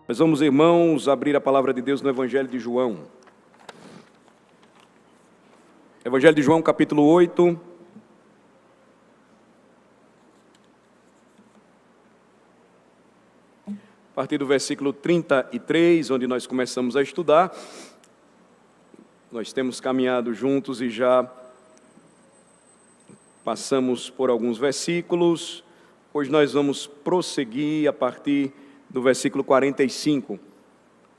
Nós vamos, irmãos, abrir a palavra de Deus no Evangelho de João. Evangelho de João, capítulo 8. A partir do versículo 33, onde nós começamos a estudar. Nós temos caminhado juntos e já passamos por alguns versículos. Hoje nós vamos prosseguir a partir do versículo 45.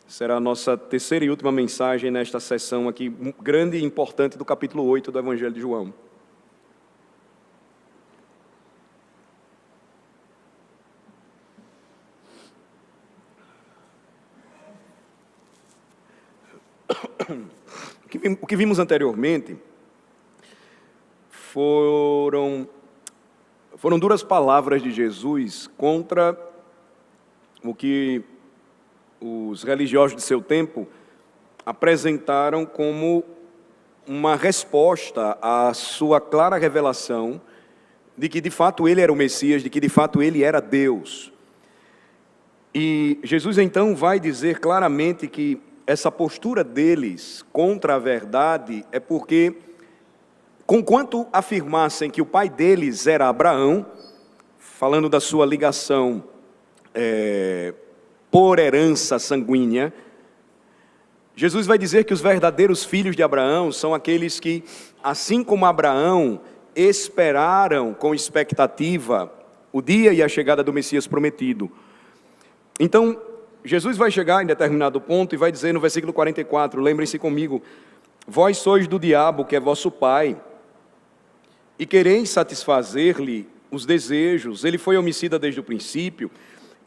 Será a nossa terceira e última mensagem nesta sessão aqui, grande e importante, do capítulo 8 do Evangelho de João. O que vimos anteriormente foram duras palavras de Jesus contra o que os religiosos de seu tempo apresentaram como uma resposta à sua clara revelação de que de fato ele era o Messias, de que de fato ele era Deus. E Jesus então vai dizer claramente que essa postura deles contra a verdade é porque, conquanto afirmassem que o pai deles era Abraão, falando da sua ligação por herança sanguínea, Jesus vai dizer que os verdadeiros filhos de Abraão são aqueles que, assim como Abraão, esperaram com expectativa o dia e a chegada do Messias prometido. Então, Jesus vai chegar em determinado ponto e vai dizer no versículo 44, lembrem-se comigo: vós sois do diabo, que é vosso pai, e quereis satisfazer-lhe os desejos. Ele foi homicida desde o princípio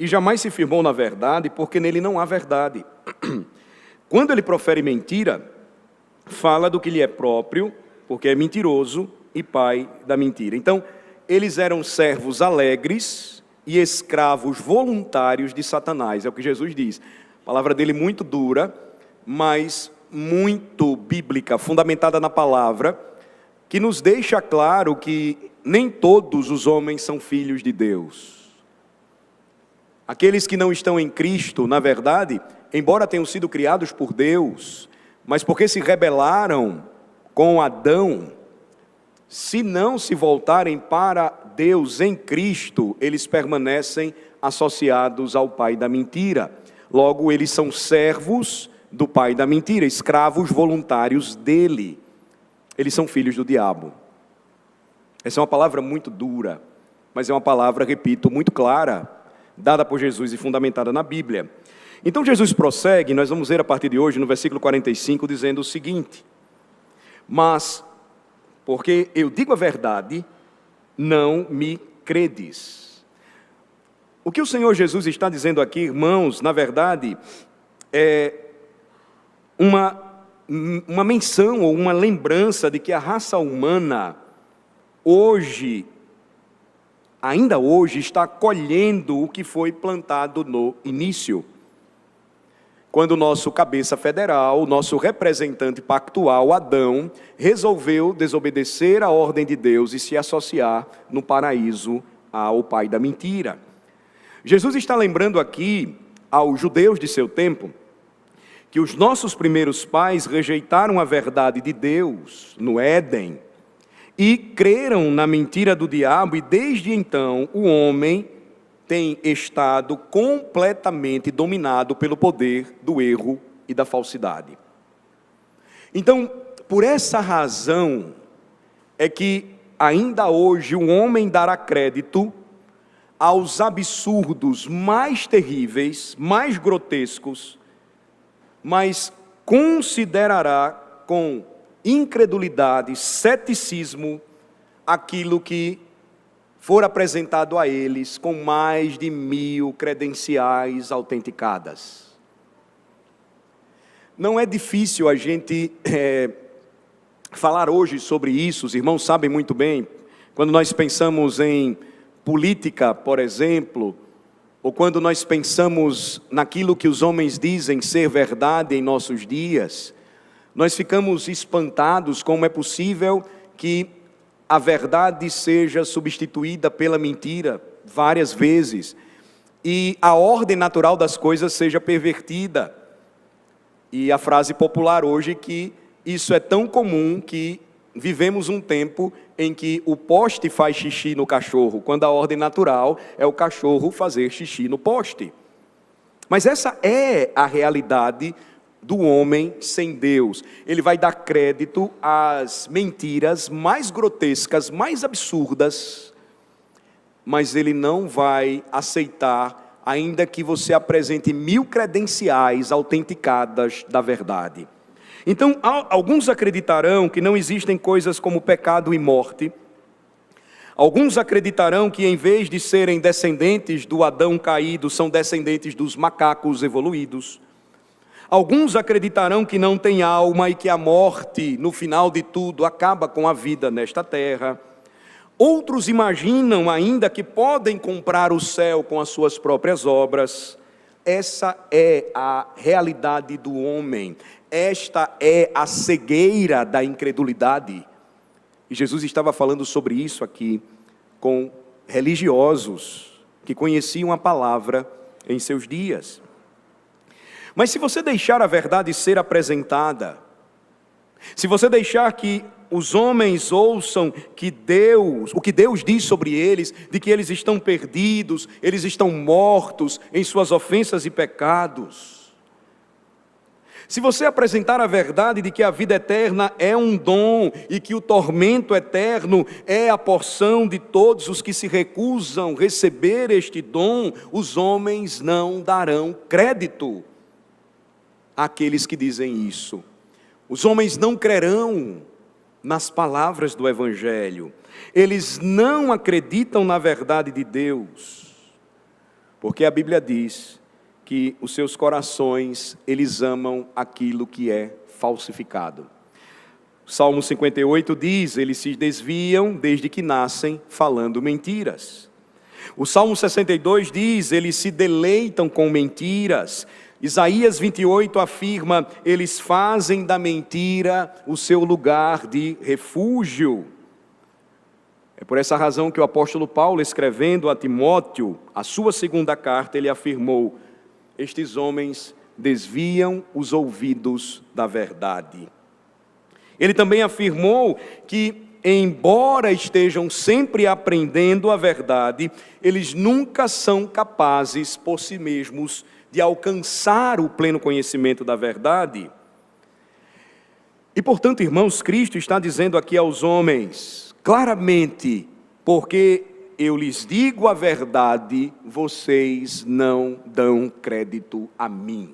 e jamais se firmou na verdade, porque nele não há verdade. Quando ele profere mentira, fala do que lhe é próprio, porque é mentiroso e pai da mentira. Então, eles eram servos alegres e escravos voluntários de Satanás, é o que Jesus diz. A palavra dele muito dura, mas muito bíblica, fundamentada na palavra, que nos deixa claro que nem todos os homens são filhos de Deus. Aqueles que não estão em Cristo, na verdade, embora tenham sido criados por Deus, mas porque se rebelaram com Adão, se não se voltarem para Deus em Cristo, eles permanecem associados ao pai da mentira. Logo, eles são servos do pai da mentira, escravos voluntários dele. Eles são filhos do diabo. Essa é uma palavra muito dura, mas é uma palavra, repito, muito clara, dada por Jesus e fundamentada na Bíblia. Então Jesus prossegue, nós vamos ver a partir de hoje, no versículo 45, dizendo o seguinte: mas, porque eu digo a verdade, não me credes. O que o Senhor Jesus está dizendo aqui, irmãos, na verdade, é uma menção ou uma lembrança de que a raça humana, hoje, ainda hoje, está colhendo o que foi plantado no início. Quando o nosso cabeça federal, o nosso representante pactual, Adão, resolveu desobedecer a ordem de Deus e se associar no paraíso ao pai da mentira. Jesus está lembrando aqui aos judeus de seu tempo que os nossos primeiros pais rejeitaram a verdade de Deus no Éden e creram na mentira do diabo, e desde então o homem tem estado completamente dominado pelo poder do erro e da falsidade. Então, por essa razão é que ainda hoje o homem dará crédito aos absurdos mais terríveis, mais grotescos, mas considerará com incredulidade, ceticismo, aquilo que for apresentado a eles com mais de 1000 credenciais autenticadas. Não é difícil a gente falar hoje sobre isso, os irmãos sabem muito bem, quando nós pensamos em política, por exemplo, ou quando nós pensamos naquilo que os homens dizem ser verdade em nossos dias, nós ficamos espantados como é possível que a verdade seja substituída pela mentira várias vezes. e a ordem natural das coisas seja pervertida. E a frase popular hoje que isso é tão comum que vivemos um tempo em que o poste faz xixi no cachorro, quando a ordem natural é o cachorro fazer xixi no poste. Mas essa é a realidade do homem sem Deus. Ele vai dar crédito às mentiras mais grotescas, mais absurdas, mas ele não vai aceitar, ainda que você apresente 1000 credenciais autenticadas da verdade. Então, alguns acreditarão que não existem coisas como pecado e morte. Alguns acreditarão que, em vez de serem descendentes do Adão caído, são descendentes dos macacos evoluídos. Alguns acreditarão que não tem alma e que a morte, no final de tudo, acaba com a vida nesta terra. Outros imaginam ainda que podem comprar o céu com as suas próprias obras. Essa é a realidade do homem. Esta é a cegueira da incredulidade. E Jesus estava falando sobre isso aqui com religiosos que conheciam a palavra em seus dias. Mas se você deixar a verdade ser apresentada, se você deixar que os homens ouçam o que Deus diz sobre eles, de que eles estão perdidos, eles estão mortos em suas ofensas e pecados, se você apresentar a verdade de que a vida eterna é um dom e que o tormento eterno é a porção de todos os que se recusam a receber este dom, os homens não darão crédito àqueles que dizem isso. Os homens não crerão nas palavras do Evangelho. Eles não acreditam na verdade de Deus, porque a Bíblia diz que os seus corações, eles amam aquilo que é falsificado. O Salmo 58 diz, eles se desviam desde que nascem falando mentiras. O Salmo 62 diz, eles se deleitam com mentiras. Isaías 28 afirma, eles fazem da mentira o seu lugar de refúgio. É por essa razão que o apóstolo Paulo, escrevendo a Timóteo, a sua segunda carta, ele afirmou, estes homens desviam os ouvidos da verdade. Ele também afirmou que, embora estejam sempre aprendendo a verdade, eles nunca são capazes por si mesmos de alcançar o pleno conhecimento da verdade. E portanto, irmãos, Cristo está dizendo aqui aos homens, claramente, porque eu lhes digo a verdade, vocês não dão crédito a mim.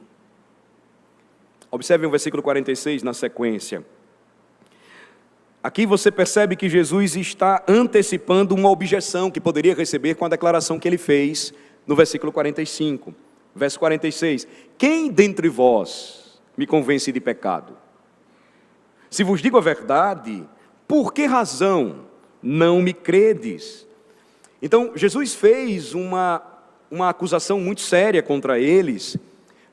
Observem o versículo 46 na sequência. Aqui você percebe que Jesus está antecipando uma objeção que poderia receber com a declaração que ele fez no versículo 45. Verso 46, quem dentre vós me convence de pecado? Se vos digo a verdade, por que razão não me credes? Então, Jesus fez uma acusação muito séria contra eles.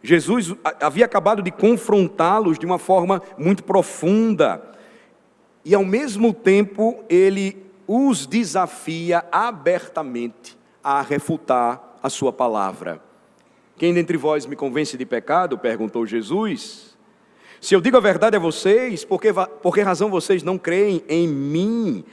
Jesus havia acabado de confrontá-los de uma forma muito profunda. E ao mesmo tempo, ele os desafia abertamente a refutar a sua palavra. Quem dentre vós me convence de pecado? Perguntou Jesus. Se eu digo a verdade a vocês, por que razão vocês não creem em mim?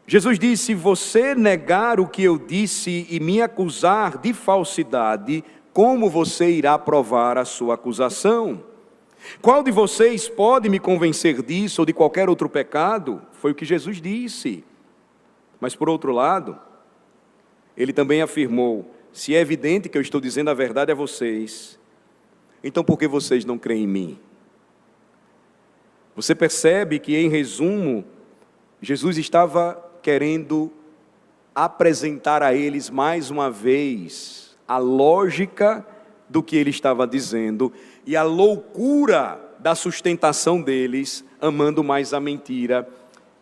Jesus disse, se você negar o que eu disse e me acusar de falsidade, como você irá provar a sua acusação? Qual de vocês pode me convencer disso ou de qualquer outro pecado? Foi o que Jesus disse. Mas por outro lado, ele também afirmou, se é evidente que eu estou dizendo a verdade a vocês, então por que vocês não creem em mim? Você percebe que, em resumo, Jesus estava querendo apresentar a eles mais uma vez a lógica do que ele estava dizendo e a loucura da sustentação deles, amando mais a mentira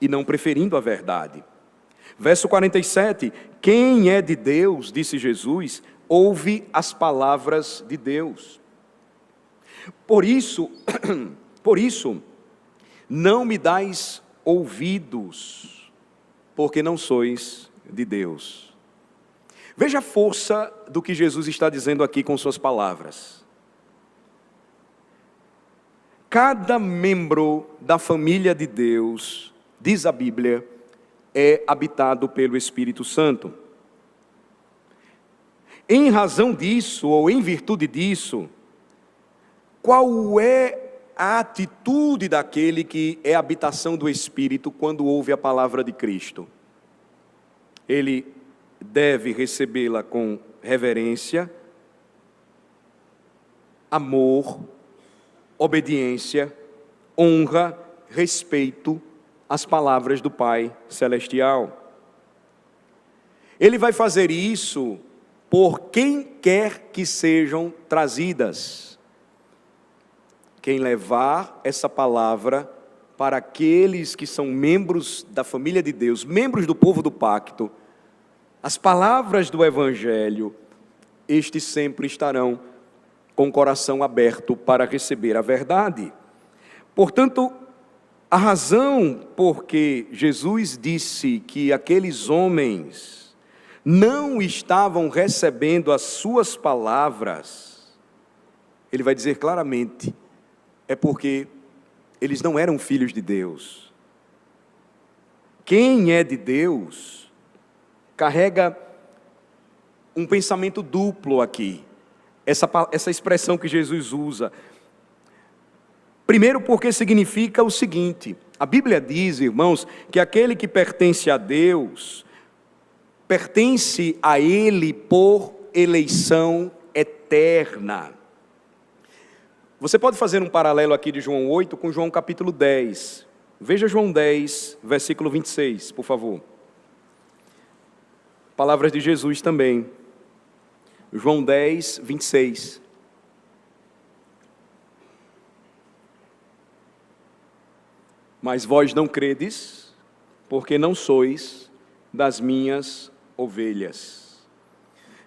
e não preferindo a verdade. Verso 47, quem é de Deus, disse Jesus, ouve as palavras de Deus. Por isso, não me dais ouvidos, porque não sois de Deus. Veja a força do que Jesus está dizendo aqui com suas palavras. Cada membro da família de Deus, diz a Bíblia, é habitado pelo Espírito Santo. Em razão disso, ou em virtude disso, qual é a atitude daquele que é habitação do Espírito quando ouve a palavra de Cristo? Ele deve recebê-la com reverência, amor, obediência, honra, respeito às palavras do Pai Celestial. Ele vai fazer isso por quem quer que sejam trazidas. Quem levar essa palavra para aqueles que são membros da família de Deus, membros do povo do pacto, as palavras do Evangelho, estes sempre estarão com o coração aberto para receber a verdade. Portanto, a razão por que Jesus disse que aqueles homens não estavam recebendo as suas palavras, ele vai dizer claramente, é porque eles não eram filhos de Deus. Quem é de Deus carrega um pensamento duplo aqui. Essa expressão que Jesus usa. Primeiro, porque significa o seguinte: a Bíblia diz, irmãos, que aquele que pertence a Deus, pertence a Ele por eleição eterna. Você pode fazer um paralelo aqui de João 8 com João capítulo 10. Veja João 10, versículo 26, por favor. Palavras de Jesus também. João 10, 26. Mas vós não credes, porque não sois das minhas ovelhas.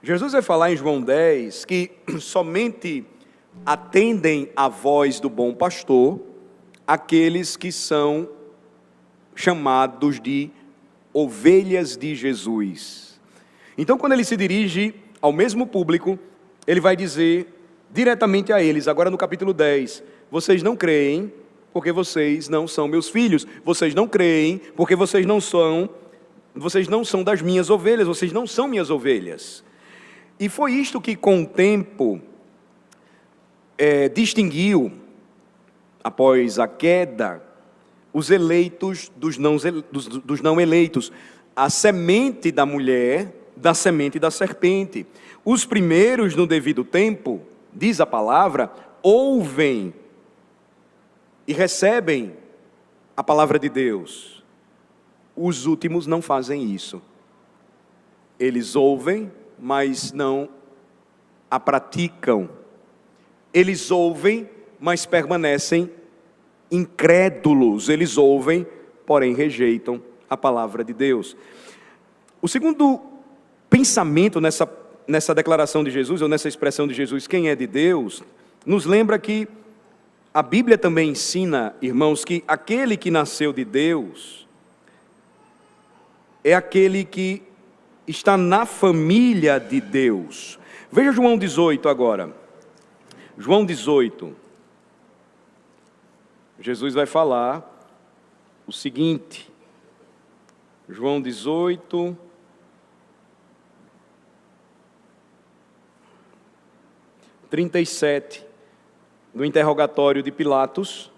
Jesus vai falar em João 10 que somente atendem à voz do bom pastor aqueles que são chamados de ovelhas de Jesus. Então, quando ele se dirige ao mesmo público, ele vai dizer diretamente a eles, agora no capítulo 10, vocês não creem porque vocês não são meus filhos, vocês não creem porque vocês não são das minhas ovelhas, vocês não são minhas ovelhas. E foi isto que com o tempo distinguiu, após a queda, os eleitos dos não eleitos, a semente da mulher, da semente da serpente. Os primeiros, no devido tempo, diz a palavra, ouvem e recebem a palavra de Deus. Os últimos não fazem isso. Eles ouvem, mas não a praticam. Eles ouvem, mas permanecem incrédulos. Eles ouvem, porém rejeitam a palavra de Deus. O segundo pensamento nessa declaração de Jesus, ou nessa expressão de Jesus, quem é de Deus, nos lembra que a Bíblia também ensina, irmãos, que aquele que nasceu de Deus é aquele que está na família de Deus. Veja João 18 agora. João 18. Jesus vai falar o seguinte. João 18. (37) no interrogatório de Pilatos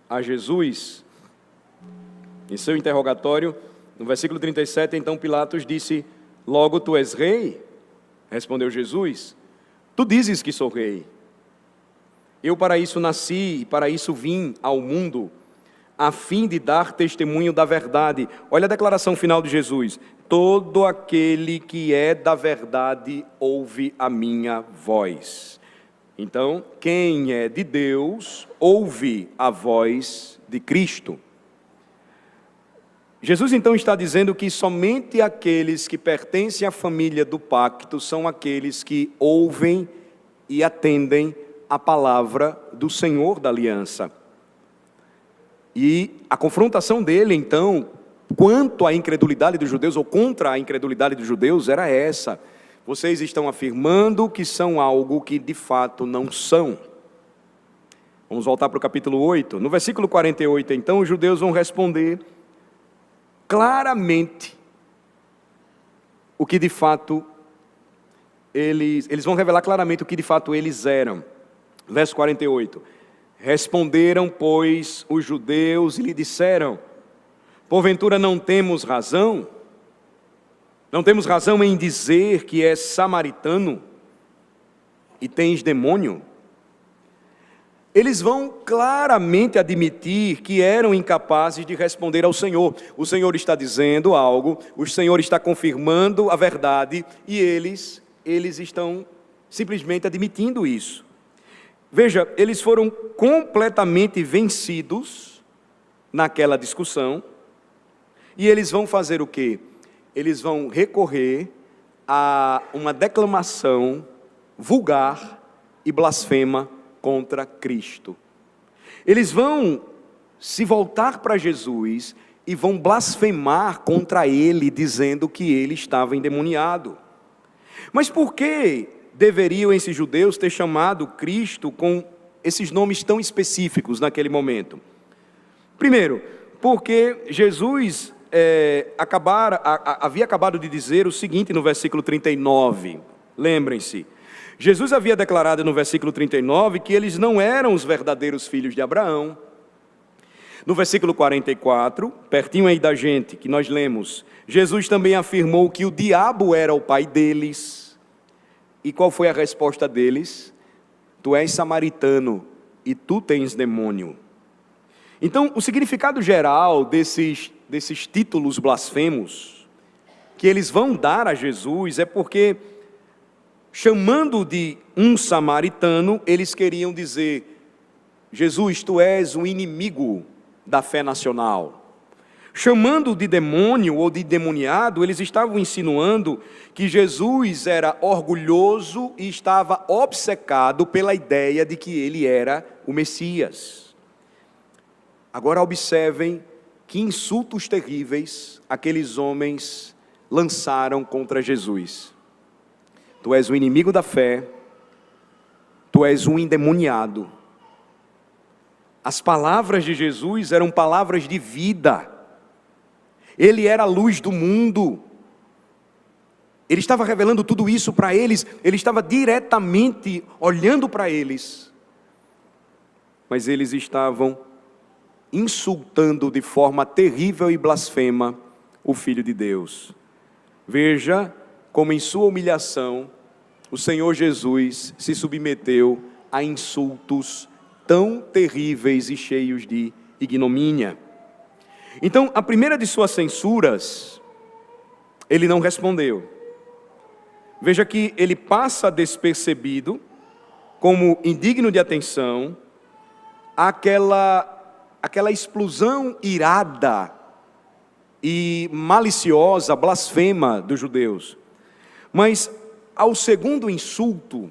a Jesus, em seu interrogatório, no versículo 37, então Pilatos disse, logo tu és rei? Respondeu Jesus, tu dizes que sou rei. Eu para isso nasci e para isso vim ao mundo, a fim de dar testemunho da verdade. Olha a declaração final de Jesus, todo aquele que é da verdade ouve a minha voz. Então, quem é de Deus, ouve a voz de Cristo. Jesus então está dizendo que somente aqueles que pertencem à família do pacto são aqueles que ouvem e atendem a palavra do Senhor da aliança. E a confrontação dele então quanto à incredulidade dos judeus, ou contra a incredulidade dos judeus, era essa: vocês estão afirmando que são algo que de fato não são. Vamos voltar para o capítulo 8. No versículo 48, então, os judeus vão responder claramente o que de fato eles vão revelar claramente o que de fato eles eram. Verso 48. Responderam, pois, os judeus e lhe disseram: porventura não temos razão? Não temos razão em dizer que és samaritano e tens demônio? Eles vão claramente admitir que eram incapazes de responder ao Senhor. O Senhor está dizendo algo, o Senhor está confirmando a verdade e eles estão simplesmente admitindo isso. Veja, eles foram completamente vencidos naquela discussão e eles vão fazer o quê? Eles vão recorrer a uma declamação vulgar e blasfema contra Cristo. Eles vão se voltar para Jesus e vão blasfemar contra ele, dizendo que ele estava endemoniado. Mas por que deveriam esses judeus ter chamado Cristo com esses nomes tão específicos naquele momento? Primeiro, porque Jesus havia acabado de dizer o seguinte no versículo 39, lembrem-se, Jesus havia declarado no versículo 39 que eles não eram os verdadeiros filhos de Abraão. No versículo 44, pertinho aí da gente, que nós lemos, Jesus também afirmou que o diabo era o pai deles. E qual foi a resposta deles? Tu és samaritano e tu tens demônio. Então, o significado geral desses títulos blasfemos que eles vão dar a Jesus é porque, chamando de um samaritano, eles queriam dizer: Jesus, tu és um inimigo da fé nacional. Chamando de demônio ou de demoniado, eles estavam insinuando que Jesus era orgulhoso e estava obcecado pela ideia de que ele era o Messias. Agora observem que insultos terríveis aqueles homens lançaram contra Jesus. Tu és o inimigo da fé, tu és um endemoniado. As palavras de Jesus eram palavras de vida. Ele era a luz do mundo. Ele estava revelando tudo isso para eles. Ele estava diretamente olhando para eles. Mas eles estavam insultando de forma terrível e blasfema o Filho de Deus. Veja como em sua humilhação o Senhor Jesus se submeteu a insultos tão terríveis e cheios de ignomínia. Então, a primeira de suas censuras, ele não respondeu. Veja que ele passa despercebido, como indigno de atenção, aquela explosão irada e maliciosa, blasfema dos judeus. Mas, ao segundo insulto,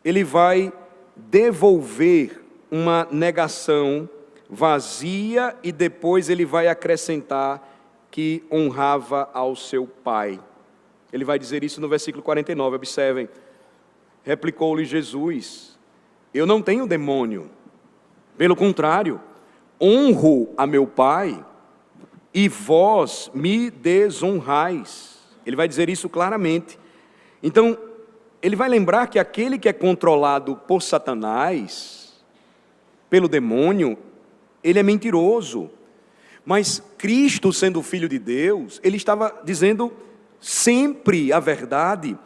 ele vai devolver uma negação vazia e depois ele vai acrescentar que honrava ao seu pai. Ele vai dizer isso no versículo 49, observem. Replicou-lhe Jesus: eu não tenho demônio, pelo contrário, honro a meu pai e vós me desonrais. Ele vai dizer isso claramente. Então, ele vai lembrar que aquele que é controlado por Satanás, pelo demônio, ele é mentiroso. Mas Cristo, sendo o Filho de Deus, ele estava dizendo sempre a verdade.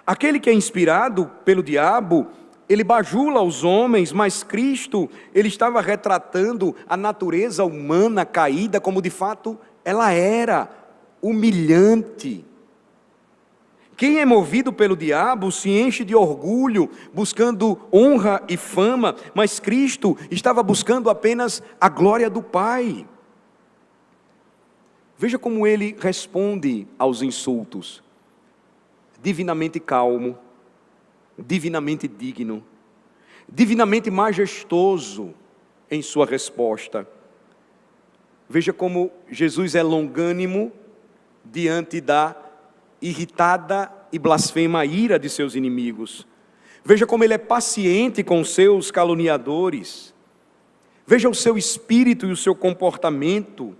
Aquele que é inspirado pelo diabo, ele bajula os homens, mas Cristo, ele estava retratando a natureza humana caída como de fato ela era, humilhante. Quem é movido pelo diabo se enche de orgulho, buscando honra e fama, mas Cristo estava buscando apenas a glória do Pai. Veja como ele responde aos insultos. Divinamente calmo, divinamente digno, divinamente majestoso em sua resposta. Veja como Jesus é longânimo diante da irritada e blasfema ira de seus inimigos. Veja como ele é paciente com seus caluniadores. Veja o seu espírito e o seu comportamento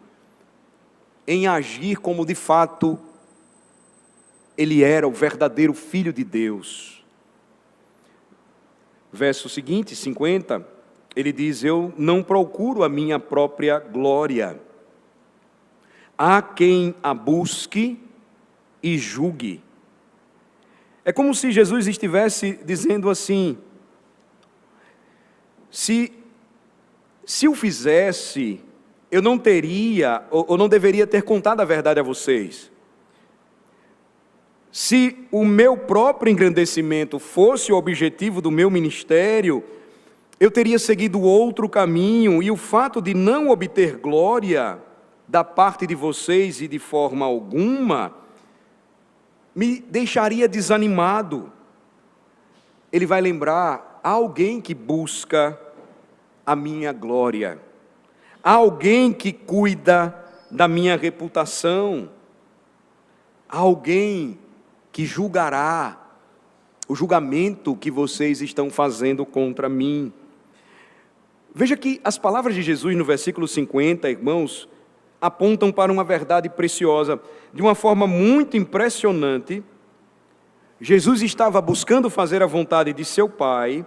em agir como de fato ele era, o verdadeiro Filho de Deus. Verso seguinte, 50, ele diz: eu não procuro a minha própria glória. Há quem a busque e julgue. É como se Jesus estivesse dizendo assim: se o fizesse, eu não teria, ou não deveria ter contado a verdade a vocês. Se o meu próprio engrandecimento fosse o objetivo do meu ministério, eu teria seguido outro caminho, e o fato de não obter glória da parte de vocês e de forma alguma, me deixaria desanimado. Ele vai lembrar: há alguém que busca a minha glória, há alguém que cuida da minha reputação, há alguém que julgará o julgamento que vocês estão fazendo contra mim. Veja que as palavras de Jesus no versículo 50, irmãos, apontam para uma verdade preciosa. De uma forma muito impressionante, Jesus estava buscando fazer a vontade de seu Pai,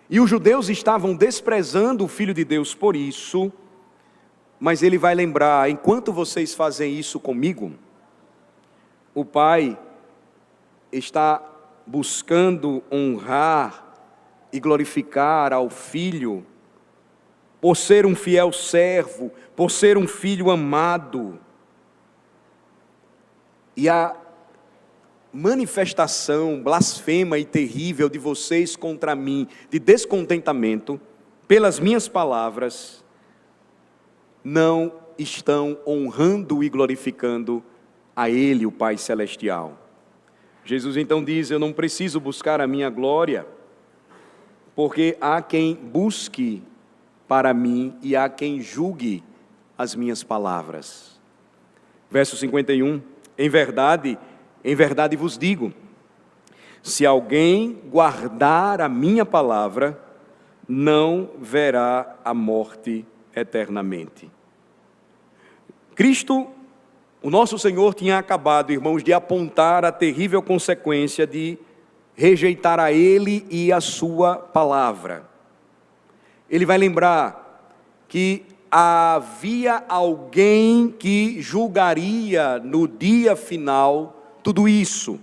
e os judeus estavam desprezando o Filho de Deus por isso, mas ele vai lembrar: enquanto vocês fazem isso comigo, o Pai está buscando honrar e glorificar ao Filho, por ser um fiel servo, por ser um filho amado. E a manifestação blasfema e terrível de vocês contra mim, de descontentamento, pelas minhas palavras, não estão honrando e glorificando a Ele, o Pai Celestial. Jesus então diz: eu não preciso buscar a minha glória, porque há quem busque para mim e há quem julgue as minhas palavras. Verso 51, em verdade vos digo, se alguém guardar a minha palavra, não verá a morte eternamente. Cristo, o nosso Senhor, tinha acabado, irmãos, de apontar a terrível consequência de rejeitar a Ele e a sua palavra. Ele vai lembrar que havia alguém que julgaria no dia final tudo isso.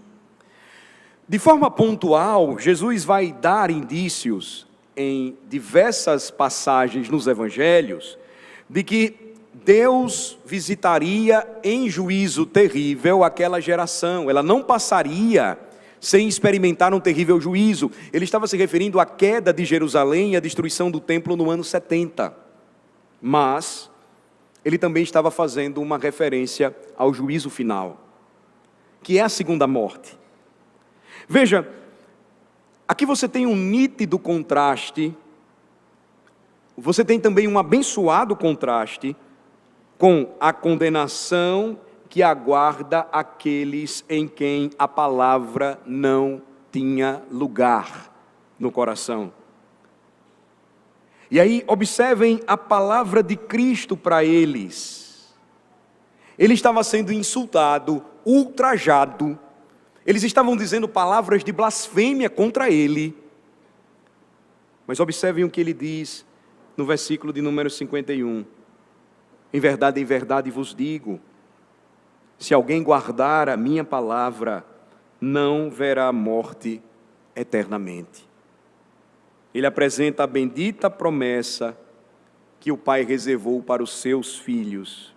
De forma pontual, Jesus vai dar indícios em diversas passagens nos evangelhos de que Deus visitaria em juízo terrível aquela geração. Ela não passaria sem experimentar um terrível juízo. Ele estava se referindo à queda de Jerusalém e à destruição do templo no ano 70. Mas ele também estava fazendo uma referência ao juízo final, que é a segunda morte. Veja, aqui você tem um nítido contraste, você tem também um abençoado contraste com a condenação que aguarda aqueles em quem a palavra não tinha lugar no coração. E aí, observem a palavra de Cristo para eles. Ele estava sendo insultado, ultrajado, eles estavam dizendo palavras de blasfêmia contra ele. Mas observem o que ele diz no versículo de número 51. Em verdade vos digo, se alguém guardar a minha palavra, não verá morte eternamente. Ele apresenta a bendita promessa que o Pai reservou para os seus filhos.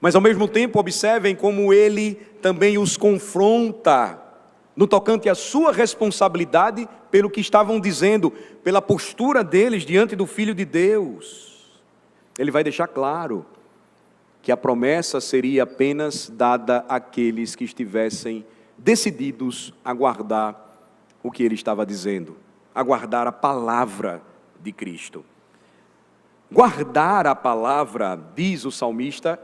Mas ao mesmo tempo, observem como ele também os confronta no tocante à sua responsabilidade pelo que estavam dizendo, pela postura deles diante do Filho de Deus. Ele vai deixar claro que a promessa seria apenas dada àqueles que estivessem decididos a guardar o que ele estava dizendo, a guardar a palavra de Cristo. Guardar a palavra, diz o salmista,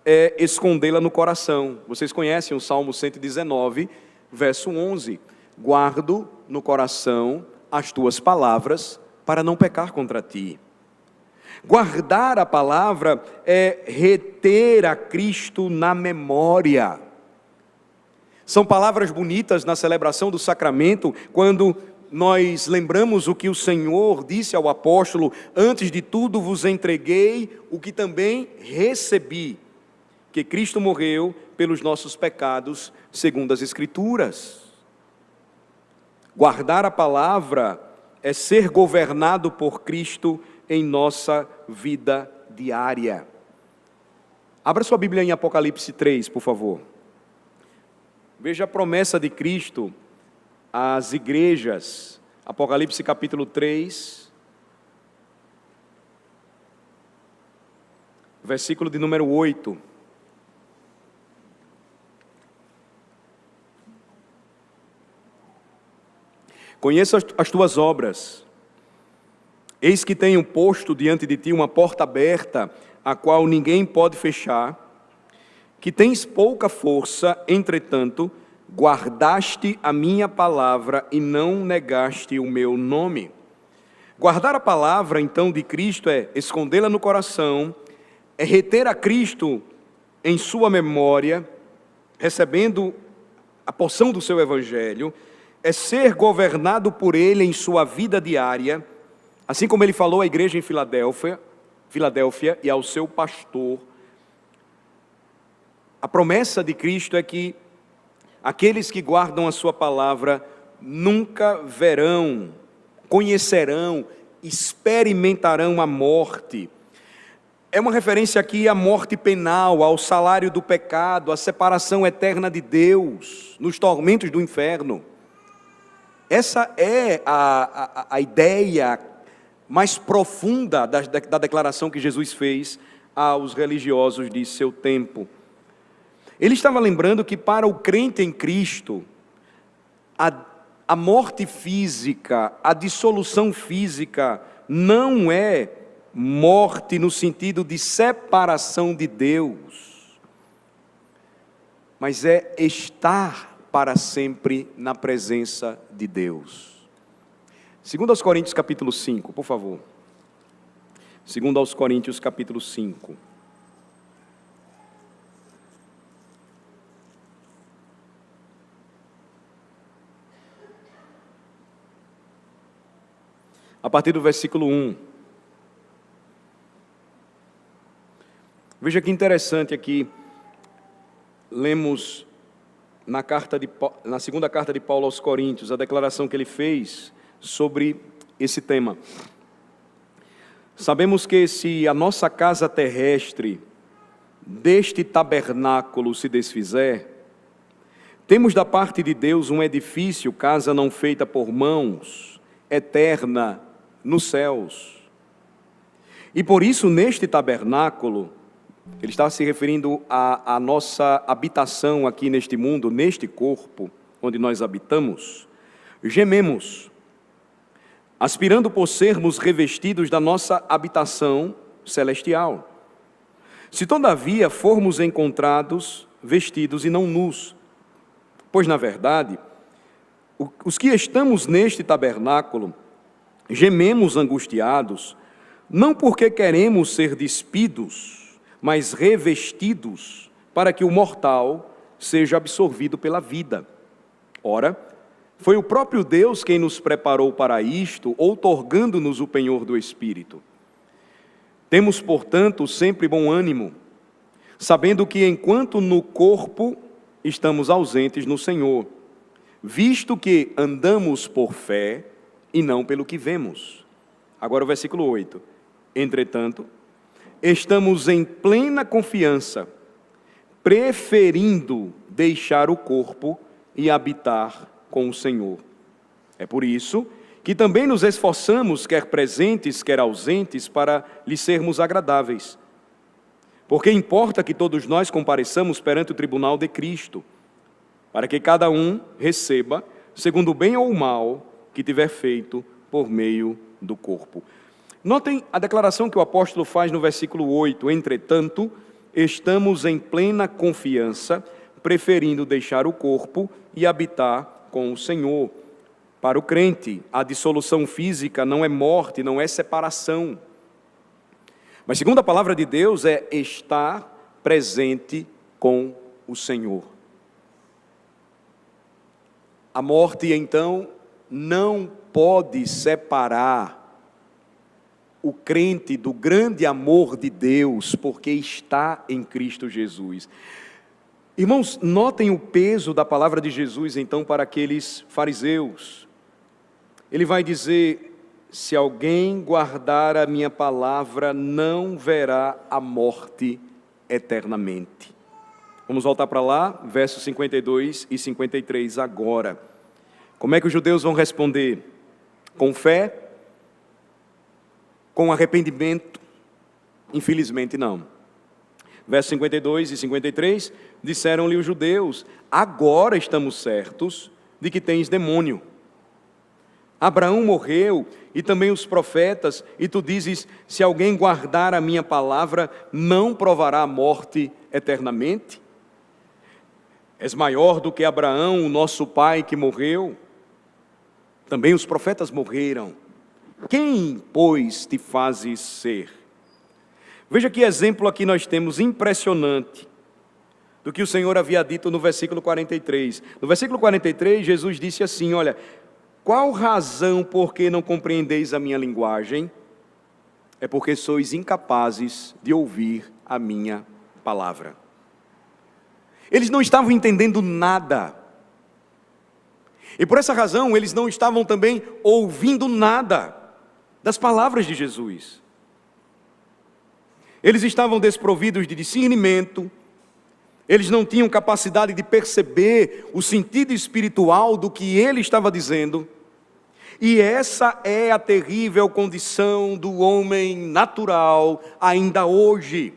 é escondê-la no coração. Vocês conhecem o Salmo 119, verso 11. Guardo no coração as tuas palavras para não pecar contra ti. Guardar a palavra é reter a Cristo na memória. São palavras bonitas na celebração do sacramento, quando nós lembramos o que o Senhor disse ao apóstolo: antes de tudo vos entreguei o que também recebi, que Cristo morreu pelos nossos pecados, segundo as Escrituras. Guardar a palavra é ser governado por Cristo em nossa vida diária. Abra sua Bíblia em Apocalipse 3, por favor. Veja a promessa de Cristo às igrejas. Apocalipse capítulo 3, versículo de número 8. Conheço as tuas obras. Eis que tenho posto diante de ti uma porta aberta, a qual ninguém pode fechar, que tens pouca força, entretanto, guardaste a minha palavra e não negaste o meu nome. Guardar a palavra, então, de Cristo é escondê-la no coração, é reter a Cristo em sua memória, recebendo a porção do seu evangelho, é ser governado por Ele em sua vida diária, assim como Ele falou à igreja em Filadélfia e ao seu pastor. A promessa de Cristo é que aqueles que guardam a sua palavra nunca verão, conhecerão, experimentarão a morte. É uma referência aqui à morte penal, ao salário do pecado, à separação eterna de Deus, nos tormentos do inferno. Essa é a ideia mais profunda da declaração que Jesus fez aos religiosos de seu tempo. Ele estava lembrando que para o crente em Cristo, a morte física, a dissolução física, não é morte no sentido de separação de Deus, mas é estar para sempre na presença de Deus. 2 Coríntios capítulo 5, por favor. 2 Coríntios capítulo 5. A partir do versículo 1. Veja que interessante aqui. Lemos na segunda carta de Paulo aos Coríntios, a declaração que ele fez sobre esse tema. Sabemos que se a nossa casa terrestre deste tabernáculo se desfizer, temos da parte de Deus um edifício, casa não feita por mãos, eterna nos céus. E por isso neste tabernáculo, ele está se referindo à nossa habitação aqui neste mundo, neste corpo onde nós habitamos, gememos, aspirando por sermos revestidos da nossa habitação celestial. Se todavia formos encontrados vestidos e não nus, pois na verdade, os que estamos neste tabernáculo, gememos angustiados, não porque queremos ser despidos, mas revestidos, para que o mortal seja absorvido pela vida. Ora, foi o próprio Deus quem nos preparou para isto, outorgando-nos o penhor do Espírito. Temos, portanto, sempre bom ânimo, sabendo que enquanto no corpo estamos ausentes no Senhor, visto que andamos por fé e não pelo que vemos. Agora o versículo 8. Entretanto, estamos em plena confiança, preferindo deixar o corpo e habitar com o Senhor. É por isso que também nos esforçamos, quer presentes, quer ausentes, para lhe sermos agradáveis. Porque importa que todos nós compareçamos perante o tribunal de Cristo, para que cada um receba, segundo o bem ou o mal que tiver feito por meio do corpo. Notem a declaração que o apóstolo faz no versículo 8: entretanto, estamos em plena confiança, preferindo deixar o corpo e habitar com o Senhor. Para o crente, a dissolução física não é morte, não é separação. Mas segundo a palavra de Deus, é estar presente com o Senhor. A morte, então, não pode separar o crente do grande amor de Deus, porque está em Cristo Jesus. Irmãos, notem o peso da palavra de Jesus, então, para aqueles fariseus. Ele vai dizer: se alguém guardar a minha palavra, não verá a morte eternamente. Vamos voltar para lá, versos 52 e 53 agora. Como é que os judeus vão responder? Com fé? Com arrependimento? Infelizmente não. Versos 52 e 53, disseram-lhe os judeus: agora estamos certos de que tens demônio. Abraão morreu, e também os profetas, e tu dizes: se alguém guardar a minha palavra, não provará a morte eternamente? És maior do que Abraão, o nosso pai que morreu? Também os profetas morreram. Quem, pois, te fazes ser? Veja que exemplo aqui nós temos impressionante do que o Senhor havia dito no versículo 43. No versículo 43, Jesus disse assim: olha, qual razão por que não compreendeis a minha linguagem? É porque sois incapazes de ouvir a minha palavra. Eles não estavam entendendo nada. E por essa razão, eles não estavam também ouvindo nada das palavras de Jesus. Eles estavam desprovidos de discernimento, eles não tinham capacidade de perceber o sentido espiritual do que ele estava dizendo. E essa é a terrível condição do homem natural ainda hoje.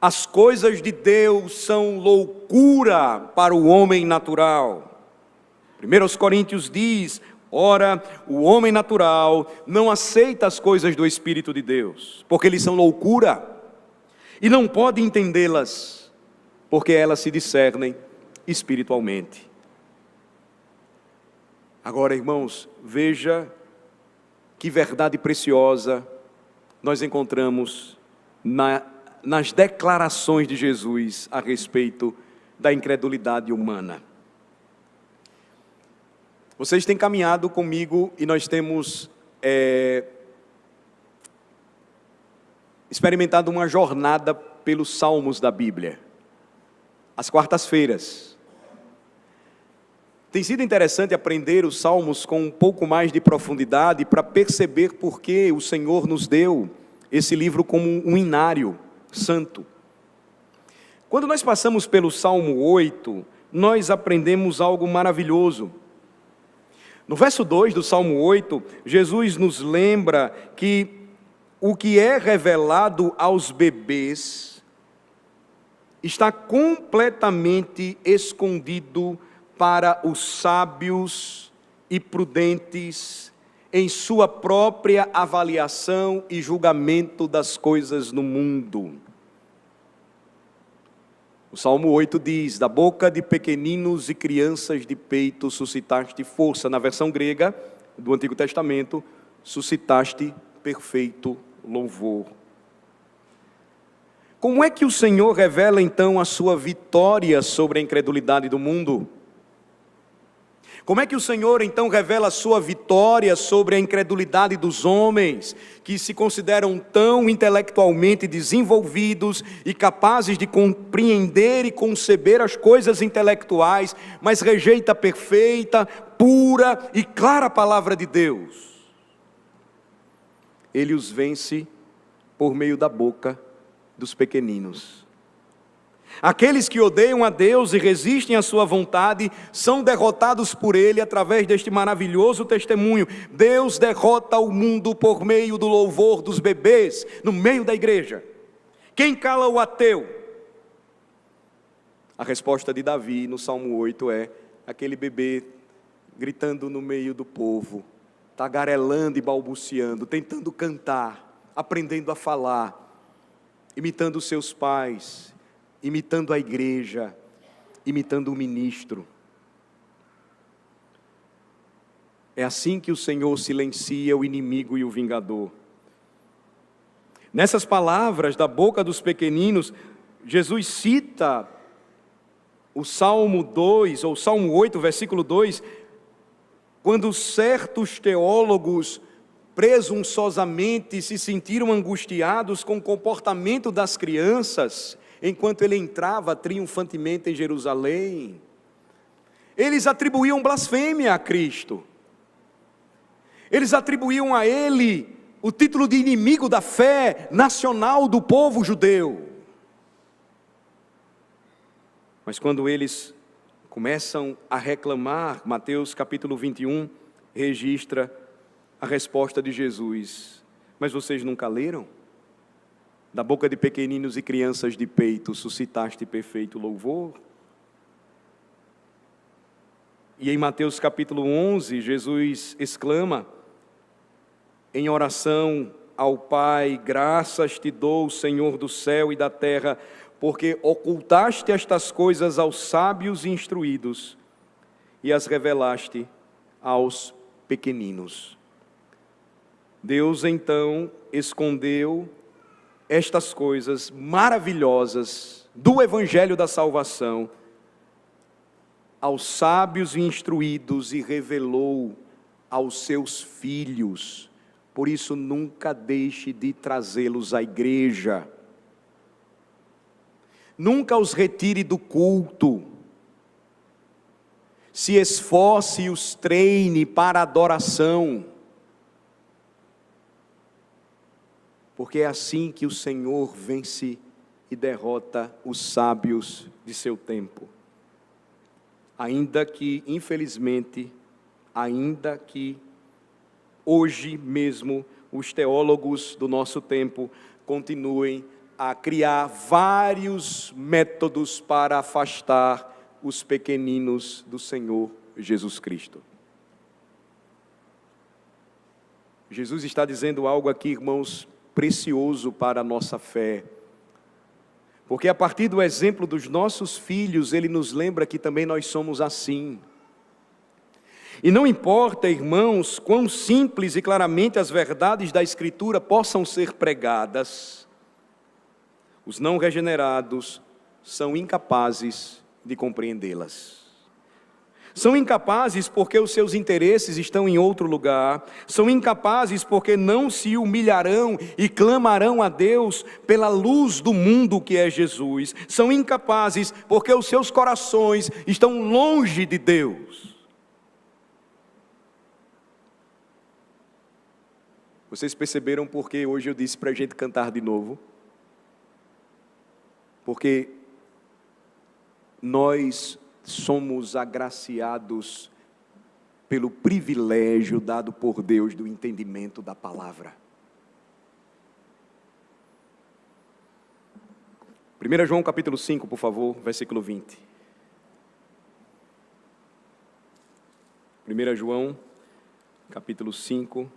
As coisas de Deus são loucura para o homem natural. 1 Coríntios diz: ora, o homem natural não aceita as coisas do Espírito de Deus, porque eles são loucura, e não pode entendê-las, porque elas se discernem espiritualmente. Agora, irmãos, veja que verdade preciosa nós encontramos nas declarações de Jesus a respeito da incredulidade humana. Vocês têm caminhado comigo e nós temos experimentado uma jornada pelos salmos da Bíblia, às quartas-feiras. Tem sido interessante aprender os salmos com um pouco mais de profundidade para perceber por que o Senhor nos deu esse livro como um inário santo. Quando nós passamos pelo Salmo 8, nós aprendemos algo maravilhoso. No verso 2 do Salmo 8, Jesus nos lembra que o que é revelado aos bebês está completamente escondido para os sábios e prudentes em sua própria avaliação e julgamento das coisas no mundo. O Salmo 8 diz: da boca de pequeninos e crianças de peito suscitaste força. Na versão grega do Antigo Testamento, suscitaste perfeito louvor. Como é que o Senhor revela então a sua vitória sobre a incredulidade do mundo? Como é que o Senhor então revela a sua vitória sobre a incredulidade dos homens, que se consideram tão intelectualmente desenvolvidos e capazes de compreender e conceber as coisas intelectuais, mas rejeita a perfeita, pura e clara palavra de Deus? Ele os vence por meio da boca dos pequeninos. Aqueles que odeiam a Deus e resistem à sua vontade são derrotados por Ele através deste maravilhoso testemunho. Deus derrota o mundo por meio do louvor dos bebês no meio da igreja. Quem cala o ateu? A resposta de Davi no Salmo 8 é aquele bebê gritando no meio do povo: tagarelando e balbuciando, tentando cantar, aprendendo a falar, imitando os seus pais, imitando a igreja, imitando o ministro. É assim que o Senhor silencia o inimigo e o vingador. Nessas palavras da boca dos pequeninos, Jesus cita o Salmo 2, ou Salmo 8, versículo 2, quando certos teólogos presunçosamente se sentiram angustiados com o comportamento das crianças, enquanto ele entrava triunfantemente em Jerusalém. Eles atribuíam blasfêmia a Cristo. Eles atribuíam a ele o título de inimigo da fé nacional do povo judeu. Mas quando eles começam a reclamar, Mateus capítulo 21 registra a resposta de Jesus. Mas vocês nunca leram? Da boca de pequeninos e crianças de peito suscitaste perfeito louvor. E em Mateus capítulo 11, Jesus exclama em oração ao Pai: graças te dou, Senhor do céu e da terra, porque ocultaste estas coisas aos sábios e instruídos e as revelaste aos pequeninos. Deus então escondeu estas coisas maravilhosas do Evangelho da salvação aos sábios e instruídos e revelou aos seus filhos. Por isso nunca deixe de trazê-los à igreja. Nunca os retire do culto. Se esforce e os treine para a adoração. Porque é assim que o Senhor vence e derrota os sábios de seu tempo. Ainda que, infelizmente, ainda que hoje mesmo os teólogos do nosso tempo continuem a criar vários métodos para afastar os pequeninos do Senhor Jesus Cristo. Jesus está dizendo algo aqui, irmãos, precioso para a nossa fé. Porque a partir do exemplo dos nossos filhos, ele nos lembra que também nós somos assim. E não importa, irmãos, quão simples e claramente as verdades da Escritura possam ser pregadas, os não regenerados são incapazes de compreendê-las. São incapazes porque os seus interesses estão em outro lugar. São incapazes porque não se humilharão e clamarão a Deus pela luz do mundo que é Jesus. São incapazes porque os seus corações estão longe de Deus. Vocês perceberam por que hoje eu disse para a gente cantar de novo? Porque nós somos agraciados pelo privilégio dado por Deus do entendimento da palavra. 1 João capítulo 5, por favor, versículo 20. 1 João capítulo 5,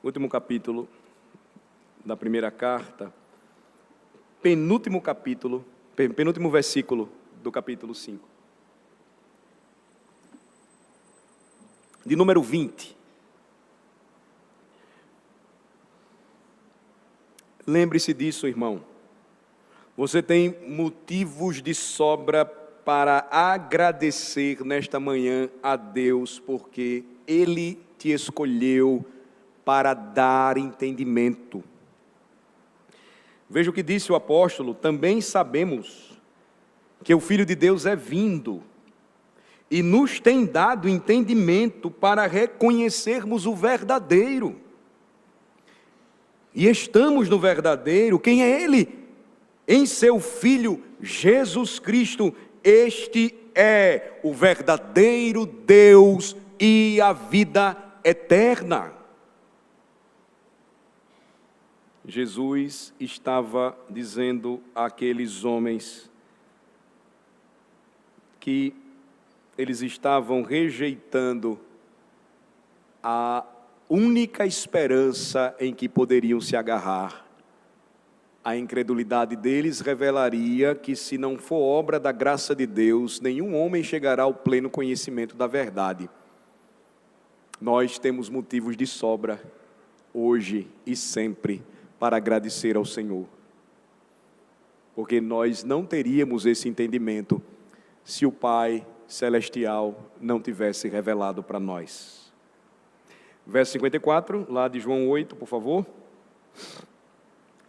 último capítulo da primeira carta, penúltimo versículo do capítulo 5. De número 20. Lembre-se disso, irmão. Você tem motivos de sobra para agradecer nesta manhã a Deus, porque Ele te escolheu para dar entendimento. Veja o que disse o apóstolo: também sabemos que o Filho de Deus é vindo e nos tem dado entendimento para reconhecermos o verdadeiro. E estamos no verdadeiro. Quem é Ele? Em seu Filho Jesus Cristo. Este é o verdadeiro Deus e a vida eterna. Jesus estava dizendo àqueles homens que eles estavam rejeitando a única esperança em que poderiam se agarrar. A incredulidade deles revelaria que, se não for obra da graça de Deus, nenhum homem chegará ao pleno conhecimento da verdade. Nós temos motivos de sobra, hoje e sempre, para agradecer ao Senhor. Porque nós não teríamos esse entendimento se o Pai Celestial não tivesse revelado para nós. Verso 54, lá de João 8, por favor.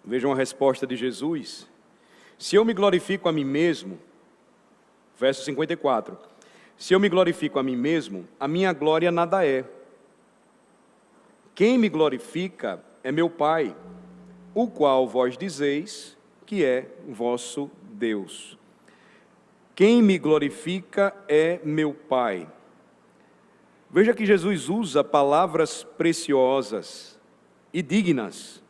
Vejam a resposta de Jesus. Se eu me glorifico a mim mesmo, verso 54, se eu me glorifico a mim mesmo, a minha glória nada é. Quem me glorifica é meu Pai, o qual vós dizeis que é vosso Deus. Quem me glorifica é meu Pai. Veja que Jesus usa palavras preciosas e dignas,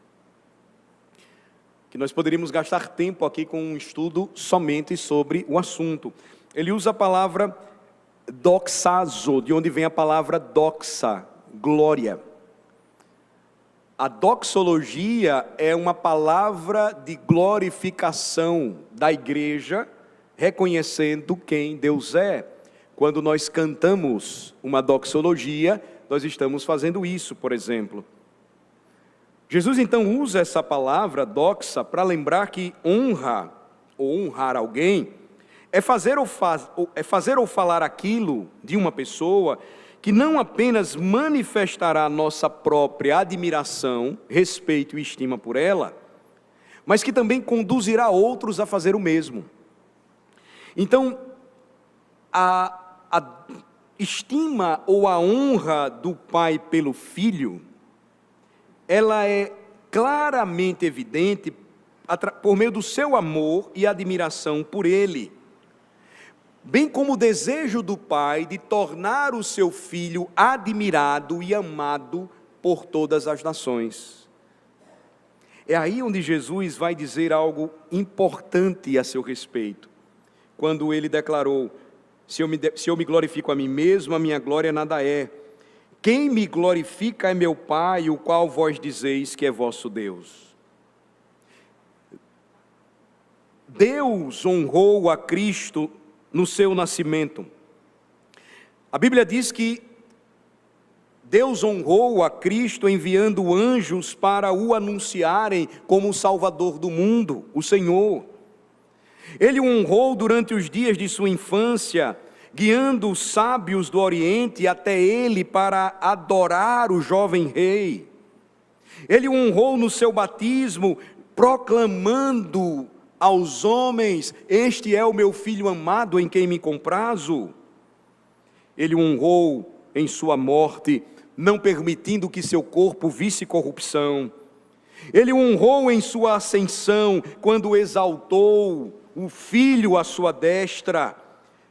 que nós poderíamos gastar tempo aqui com um estudo somente sobre o assunto. Ele usa a palavra doxazo, de onde vem a palavra doxa, glória. A doxologia é uma palavra de glorificação da igreja, reconhecendo quem Deus é. Quando nós cantamos uma doxologia, nós estamos fazendo isso, por exemplo. Jesus então usa essa palavra doxa para lembrar que honra ou honrar alguém é fazer ou falar aquilo de uma pessoa que não apenas manifestará nossa própria admiração, respeito e estima por ela, mas que também conduzirá outros a fazer o mesmo. Então, a estima ou a honra do pai pelo filho, ela é claramente evidente por meio do seu amor e admiração por ele, bem como o desejo do pai de tornar o seu filho admirado e amado por todas as nações. É aí onde Jesus vai dizer algo importante a seu respeito, quando ele declarou: se eu me glorifico a mim mesmo, a minha glória nada é. Quem me glorifica é meu Pai, o qual vós dizeis que é vosso Deus. Deus honrou a Cristo no seu nascimento. A Bíblia diz que Deus honrou a Cristo enviando anjos para o anunciarem como o Salvador do mundo, o Senhor. Ele o honrou durante os dias de sua infância, guiando os sábios do Oriente até ele para adorar o jovem rei. Ele o honrou no seu batismo, proclamando aos homens: este é o meu filho amado em quem me comprazo. Ele o honrou em sua morte, não permitindo que seu corpo visse corrupção. Ele o honrou em sua ascensão, quando exaltou o Filho à sua destra.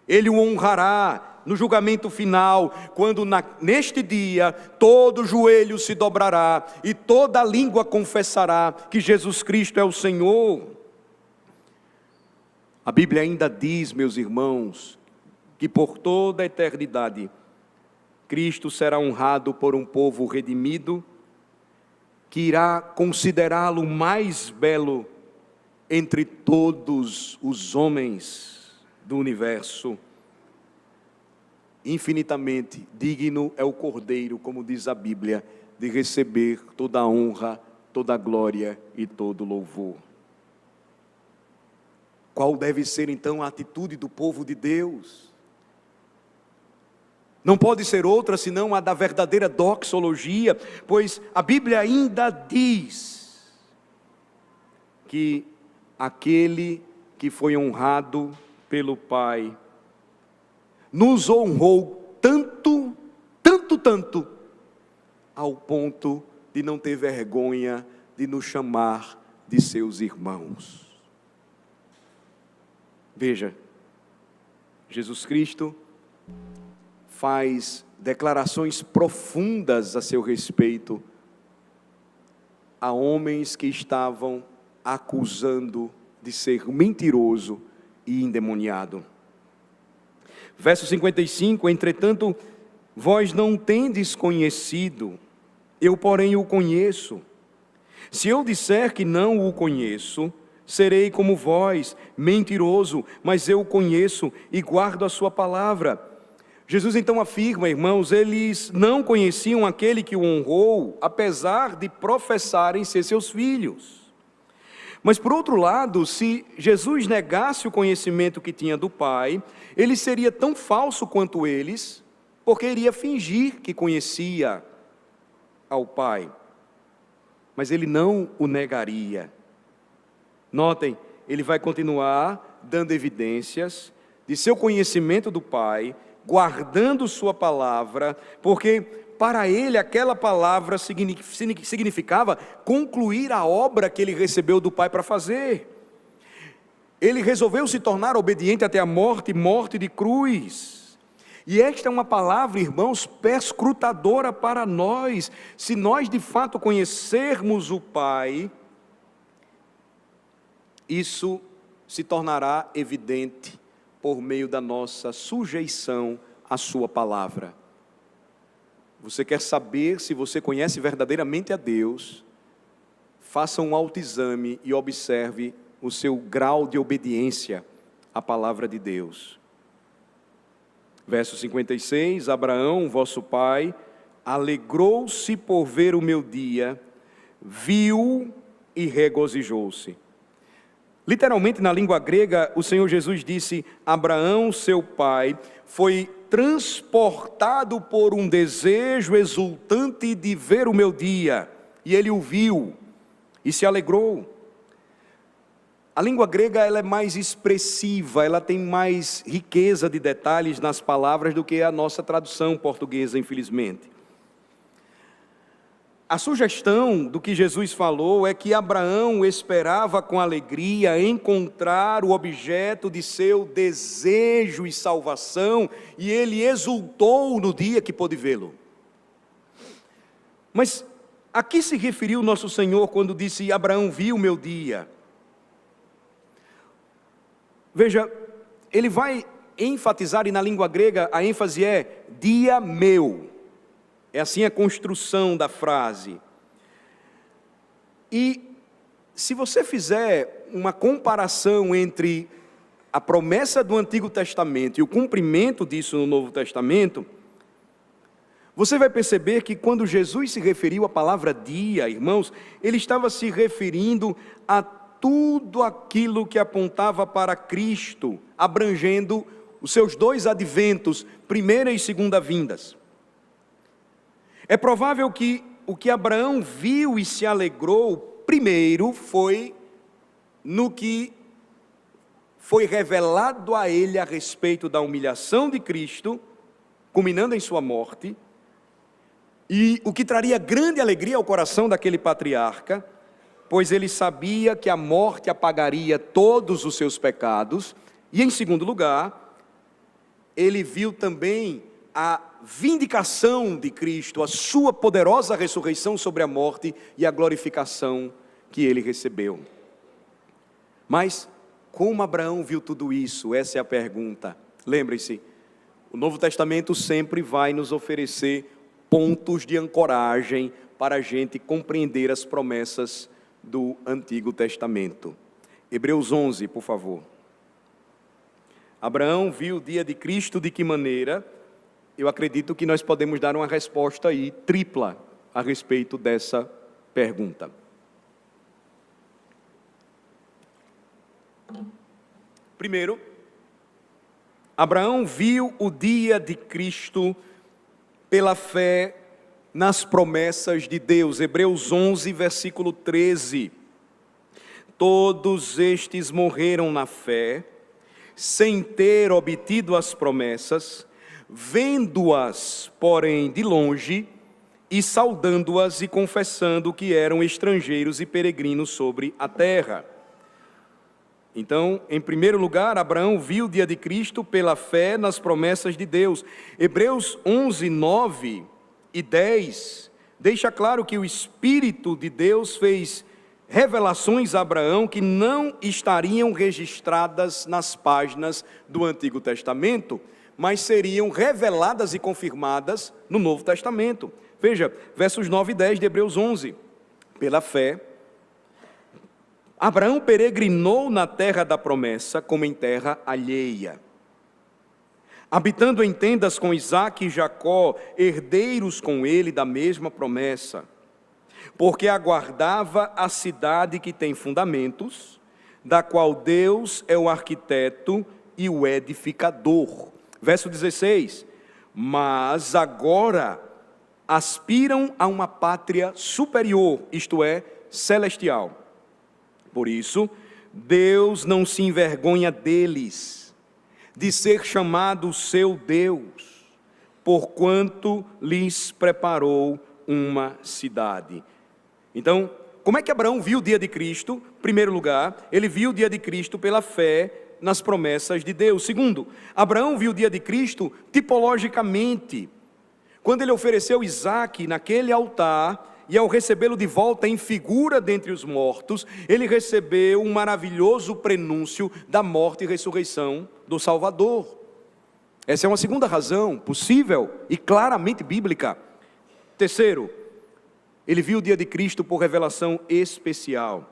Ele o honrará no julgamento final, quando neste dia todo joelho se dobrará e toda língua confessará que Jesus Cristo é o Senhor. A Bíblia ainda diz, meus irmãos, que por toda a eternidade Cristo será honrado por um povo redimido, que irá considerá-lo mais belo entre todos os homens do universo. Infinitamente digno é o Cordeiro, como diz a Bíblia, de receber toda a honra, toda a glória e todo o louvor. Qual deve ser então a atitude do povo de Deus? Não pode ser outra senão a da verdadeira doxologia, pois a Bíblia ainda diz que aquele que foi honrado pelo Pai nos honrou tanto, ao ponto de não ter vergonha de nos chamar de seus irmãos. Veja, Jesus Cristo faz declarações profundas a seu respeito a homens que estavam acusando de ser mentiroso e endemoniado. Verso 55, entretanto, vós não tendes conhecido, eu, porém, o conheço. Se eu disser que não o conheço, serei como vós, mentiroso, mas eu o conheço e guardo a sua palavra. Jesus então afirma, irmãos, eles não conheciam aquele que o honrou, apesar de professarem ser seus filhos. Mas por outro lado, se Jesus negasse o conhecimento que tinha do Pai, ele seria tão falso quanto eles, porque iria fingir que conhecia ao Pai. Mas ele não o negaria. Notem, ele vai continuar dando evidências de seu conhecimento do Pai, guardando sua palavra, porque para ele aquela palavra significava concluir a obra que ele recebeu do Pai para fazer. Ele resolveu se tornar obediente até a morte, morte de cruz. E esta é uma palavra, irmãos, perscrutadora para nós. Se nós de fato conhecermos o Pai, isso se tornará evidente por meio da nossa sujeição à sua palavra. Você quer saber se você conhece verdadeiramente a Deus? Faça um autoexame e observe o seu grau de obediência à palavra de Deus. Verso 56, Abraão, vosso pai, alegrou-se por ver o meu dia, viu e regozijou-se. Literalmente, na língua grega, o Senhor Jesus disse, Abraão, seu pai, foi transportado por um desejo exultante de ver o meu dia, e ele o viu e se alegrou. A língua grega ela é mais expressiva, ela tem mais riqueza de detalhes nas palavras do que a nossa tradução portuguesa, infelizmente. A sugestão do que Jesus falou é que Abraão esperava com alegria encontrar o objeto de seu desejo e salvação, e ele exultou no dia que pôde vê-lo. Mas a que se referiu nosso Senhor quando disse, Abraão viu o meu dia? Veja, ele vai enfatizar, e na língua grega a ênfase é dia meu. É assim a construção da frase. E se você fizer uma comparação entre a promessa do Antigo Testamento e o cumprimento disso no Novo Testamento, você vai perceber que quando Jesus se referiu à palavra dia, irmãos, ele estava se referindo a tudo aquilo que apontava para Cristo, abrangendo os seus dois adventos, primeira e segunda vindas. É provável que o que Abraão viu e se alegrou primeiro foi no que foi revelado a ele a respeito da humilhação de Cristo, culminando em sua morte, e o que traria grande alegria ao coração daquele patriarca, pois ele sabia que a morte apagaria todos os seus pecados, e em segundo lugar, ele viu também a vindicação de Cristo, a sua poderosa ressurreição sobre a morte e a glorificação que ele recebeu. Mas, como Abraão viu tudo isso? Essa é a pergunta. Lembre-se, o Novo Testamento sempre vai nos oferecer pontos de ancoragem para a gente compreender as promessas do Antigo Testamento. Hebreus 11, por favor. Abraão viu o dia de Cristo de que maneira? Eu acredito que nós podemos dar uma resposta aí tripla a respeito dessa pergunta. Primeiro, Abraão viu o dia de Cristo pela fé nas promessas de Deus. Hebreus 11, versículo 13. Todos estes morreram na fé, sem ter obtido as promessas, vendo-as, porém, de longe, e saudando-as e confessando que eram estrangeiros e peregrinos sobre a terra. Então, em primeiro lugar, Abraão viu o dia de Cristo pela fé nas promessas de Deus. Hebreus 11, 9 e 10 deixa claro que o Espírito de Deus fez revelações a Abraão que não estariam registradas nas páginas do Antigo Testamento, mas seriam reveladas e confirmadas no Novo Testamento. Veja, versos 9 e 10 de Hebreus 11. Pela fé, Abraão peregrinou na terra da promessa como em terra alheia, habitando em tendas com Isaque e Jacó, herdeiros com ele da mesma promessa, porque aguardava a cidade que tem fundamentos, da qual Deus é o arquiteto e o edificador. Verso 16, mas agora aspiram a uma pátria superior, isto é, celestial. Por isso, Deus não se envergonha deles, de ser chamado seu Deus, porquanto lhes preparou uma cidade. Então, como é que Abraão viu o dia de Cristo? Em primeiro lugar, ele viu o dia de Cristo pela fé nas promessas de Deus. Segundo, Abraão viu o dia de Cristo tipologicamente, quando ele ofereceu Isaque naquele altar, e ao recebê-lo de volta em figura dentre os mortos, ele recebeu um maravilhoso prenúncio da morte e ressurreição do Salvador. Essa é uma segunda razão possível e claramente bíblica. Terceiro, ele viu o dia de Cristo por revelação especial.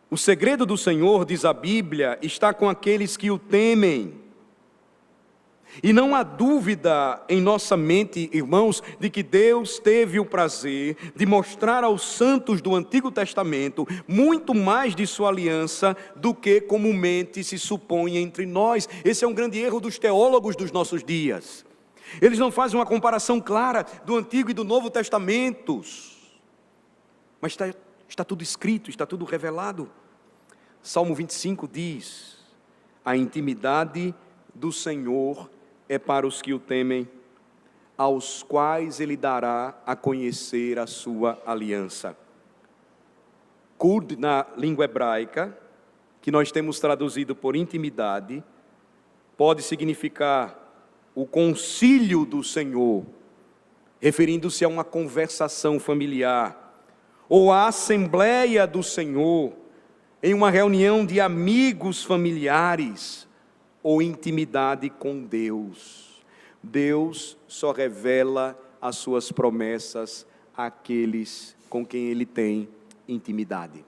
O segredo do Senhor, diz a Bíblia, está com aqueles que o temem. E não há dúvida em nossa mente, irmãos, de que Deus teve o prazer de mostrar aos santos do Antigo Testamento muito mais de sua aliança do que comumente se supõe entre nós. Esse é um grande erro dos teólogos dos nossos dias. Eles não fazem uma comparação clara do Antigo e do Novo Testamentos. Mas está tudo escrito, está tudo revelado. Salmo 25 diz: a intimidade do Senhor é para os que o temem, aos quais ele dará a conhecer a sua aliança. Kud, na língua hebraica, que nós temos traduzido por intimidade, pode significar o concílio do Senhor, referindo-se a uma conversação familiar, ou a assembleia do Senhor, em uma reunião de amigos familiares, ou intimidade com Deus. Deus só revela as suas promessas àqueles com quem Ele tem intimidade,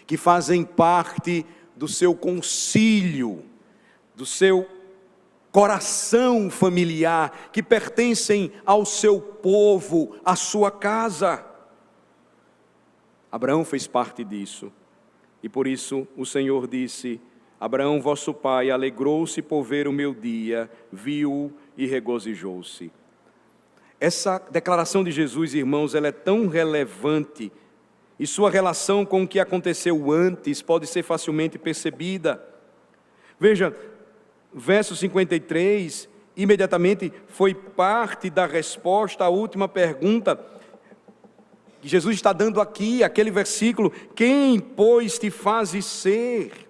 que fazem parte do seu concílio, do seu coração familiar, que pertencem ao seu povo, à sua casa. Abraão fez parte disso, e por isso o Senhor disse: Abraão, vosso pai, alegrou-se por ver o meu dia, viu e regozijou-se. Essa declaração de Jesus, irmãos, ela é tão relevante, e sua relação com o que aconteceu antes pode ser facilmente percebida. Veja, verso 53, imediatamente foi parte da resposta à última pergunta que Jesus está dando aqui, aquele versículo: quem, pois, te fazes ser?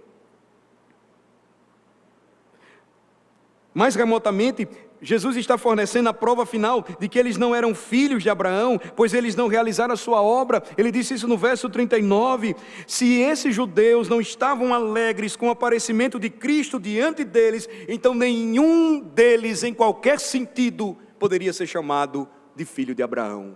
Mais remotamente, Jesus está fornecendo a prova final de que eles não eram filhos de Abraão, pois eles não realizaram a sua obra. Ele disse isso no verso 39, se esses judeus não estavam alegres com o aparecimento de Cristo diante deles, então nenhum deles, em qualquer sentido, poderia ser chamado de filho de Abraão,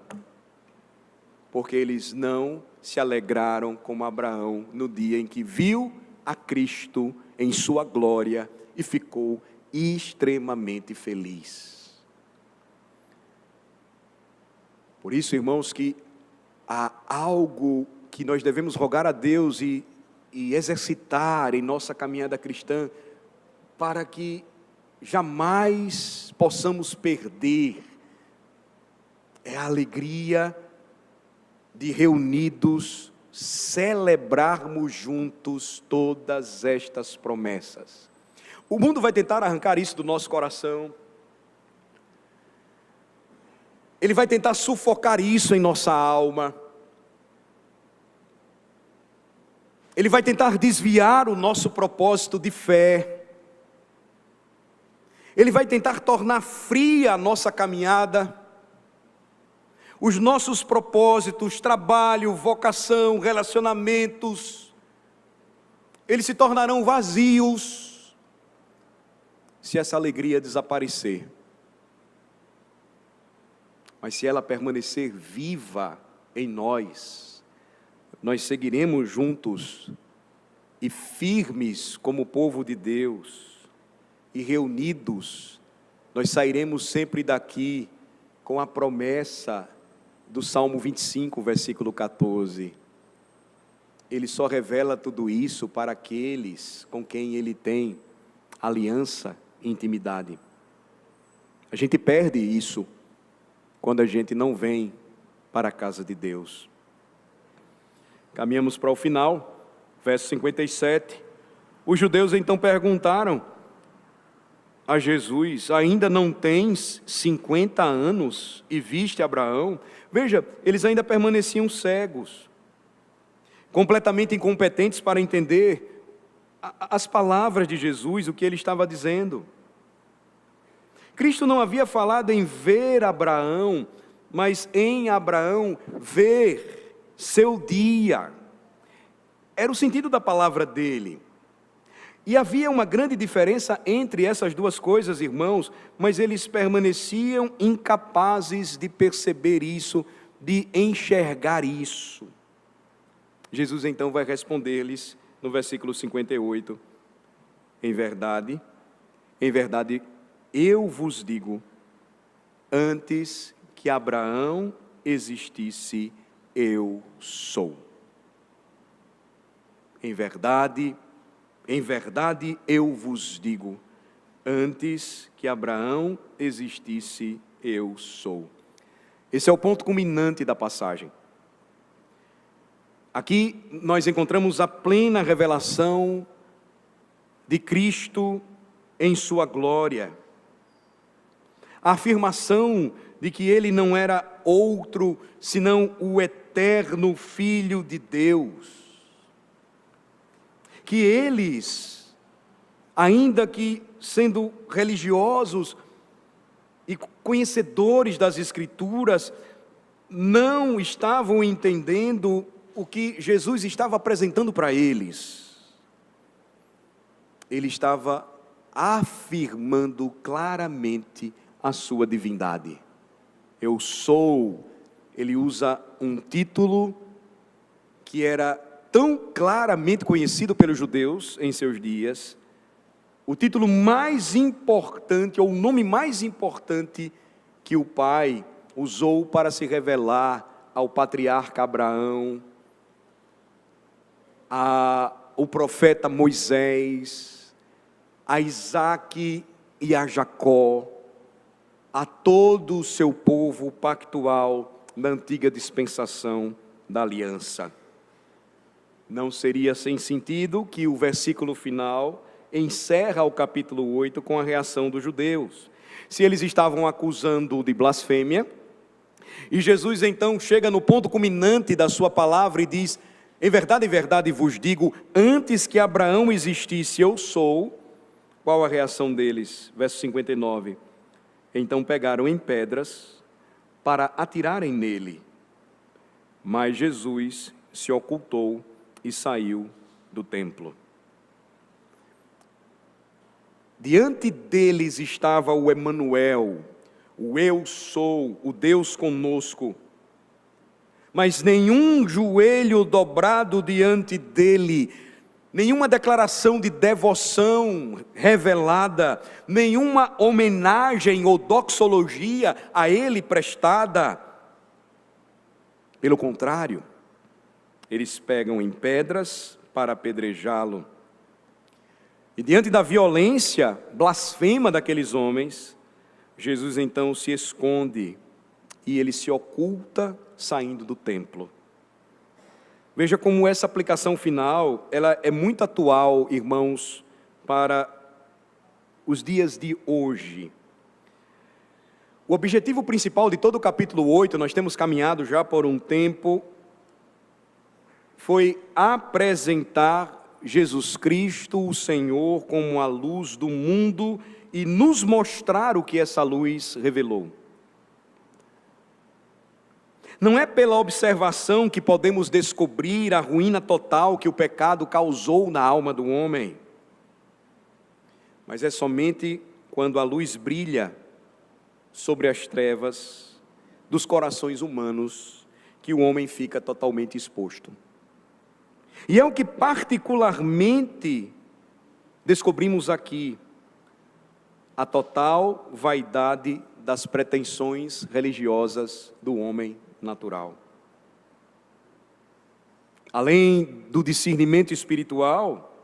porque eles não se alegraram como Abraão no dia em que viu a Cristo em sua glória e ficou extremamente feliz. Por isso, irmãos, que há algo que nós devemos rogar a Deus e exercitar em nossa caminhada cristã, para que jamais possamos perder, é a alegria de reunidos celebrarmos juntos todas estas promessas. O mundo vai tentar arrancar isso do nosso coração. Ele vai tentar sufocar isso em nossa alma. Ele vai tentar desviar o nosso propósito de fé. Ele vai tentar tornar fria a nossa caminhada. Os nossos propósitos, trabalho, vocação, relacionamentos, eles se tornarão vazios. se essa alegria desaparecer. Mas se ela permanecer viva em nós, nós seguiremos juntos e firmes como povo de Deus e reunidos, nós sairemos sempre daqui com a promessa do Salmo 25, versículo 14. Ele só revela tudo isso para aqueles com quem ele tem aliança e intimidade. A gente perde isso quando a gente não vem para a casa de Deus. Caminhamos para o final, verso 57. Os judeus então perguntaram a Jesus: ainda não tens 50 anos e viste Abraão? Veja, eles ainda permaneciam cegos, completamente incompetentes para entender as palavras de Jesus, o que ele estava dizendo. Cristo não havia falado em ver Abraão, mas em Abraão ver seu dia. Era o sentido da palavra dele. E havia uma grande diferença entre essas duas coisas, irmãos, mas eles permaneciam incapazes de perceber isso, de enxergar isso. Jesus então vai responder-lhes no versículo 58, em verdade, eu vos digo, antes que Abraão existisse, eu sou. Em verdade, eu vos digo, antes que Abraão existisse, eu sou. Esse é o ponto culminante da passagem. Aqui nós encontramos a plena revelação de Cristo em sua glória. A afirmação de que ele não era outro senão o eterno Filho de Deus. Que eles, ainda que sendo religiosos e conhecedores das Escrituras, não estavam entendendo o que Jesus estava apresentando para eles. Ele estava afirmando claramente a sua divindade. Eu sou. Ele usa um título que era tão claramente conhecido pelos judeus em seus dias, o título mais importante, ou o nome mais importante que o Pai usou para se revelar ao patriarca Abraão, ao profeta Moisés, a Isaque e a Jacó, a todo o seu povo pactual na antiga dispensação da aliança. Não seria sem sentido que o versículo final encerra o capítulo 8 com a reação dos judeus. Se eles estavam acusando de blasfêmia, e Jesus então chega no ponto culminante da sua palavra e diz: em verdade vos digo, antes que Abraão existisse, eu sou. Qual a reação deles? Verso 59. Então pegaram em pedras para atirarem nele, mas Jesus se ocultou e saiu do templo. Diante deles estava o Emanuel, o eu sou, o Deus conosco. Mas nenhum joelho dobrado diante dele, nenhuma declaração de devoção revelada, nenhuma homenagem ou doxologia a ele prestada. Pelo contrário, eles pegam em pedras para apedrejá-lo. E diante da violência blasfema daqueles homens, Jesus então se esconde e ele se oculta saindo do templo. Veja como essa aplicação final, ela é muito atual, irmãos, para os dias de hoje. O objetivo principal de todo o capítulo 8, nós temos caminhado já por um tempo, foi apresentar Jesus Cristo, o Senhor, como a luz do mundo e nos mostrar o que essa luz revelou. Não é pela observação que podemos descobrir a ruína total que o pecado causou na alma do homem, mas é somente quando a luz brilha sobre as trevas dos corações humanos, que o homem fica totalmente exposto. E é o que particularmente descobrimos aqui: a total vaidade das pretensões religiosas do homem natural. Além do discernimento espiritual,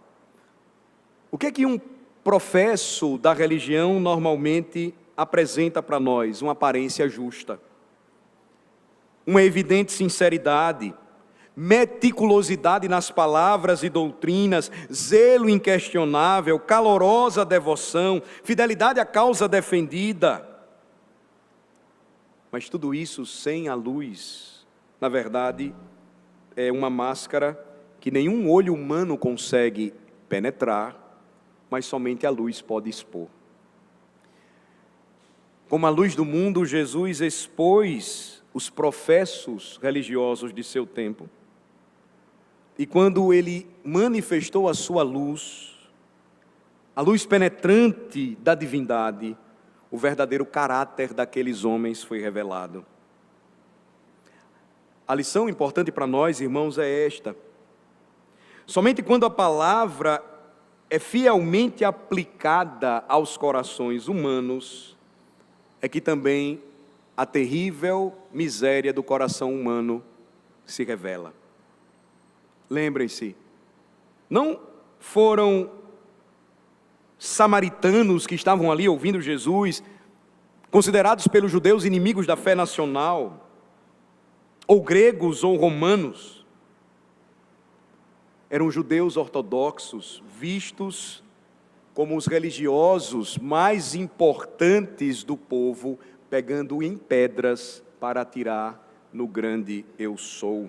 o que é que um professo da religião normalmente apresenta para nós? Uma aparência justa, uma evidente sinceridade, meticulosidade nas palavras e doutrinas, zelo inquestionável, calorosa devoção, fidelidade à causa defendida. Mas tudo isso sem a luz, na verdade, é uma máscara que nenhum olho humano consegue penetrar, mas somente a luz pode expor. Como a luz do mundo, Jesus expôs os professos religiosos de seu tempo. E quando ele manifestou a sua luz, a luz penetrante da divindade, o verdadeiro caráter daqueles homens foi revelado. A lição importante para nós, irmãos, é esta: somente quando a palavra é fielmente aplicada aos corações humanos, é que também a terrível miséria do coração humano se revela. Lembrem-se, não foram samaritanos que estavam ali ouvindo Jesus, considerados pelos judeus inimigos da fé nacional, ou gregos ou romanos. Eram judeus ortodoxos, vistos como os religiosos mais importantes do povo, pegando em pedras para atirar no grande eu sou.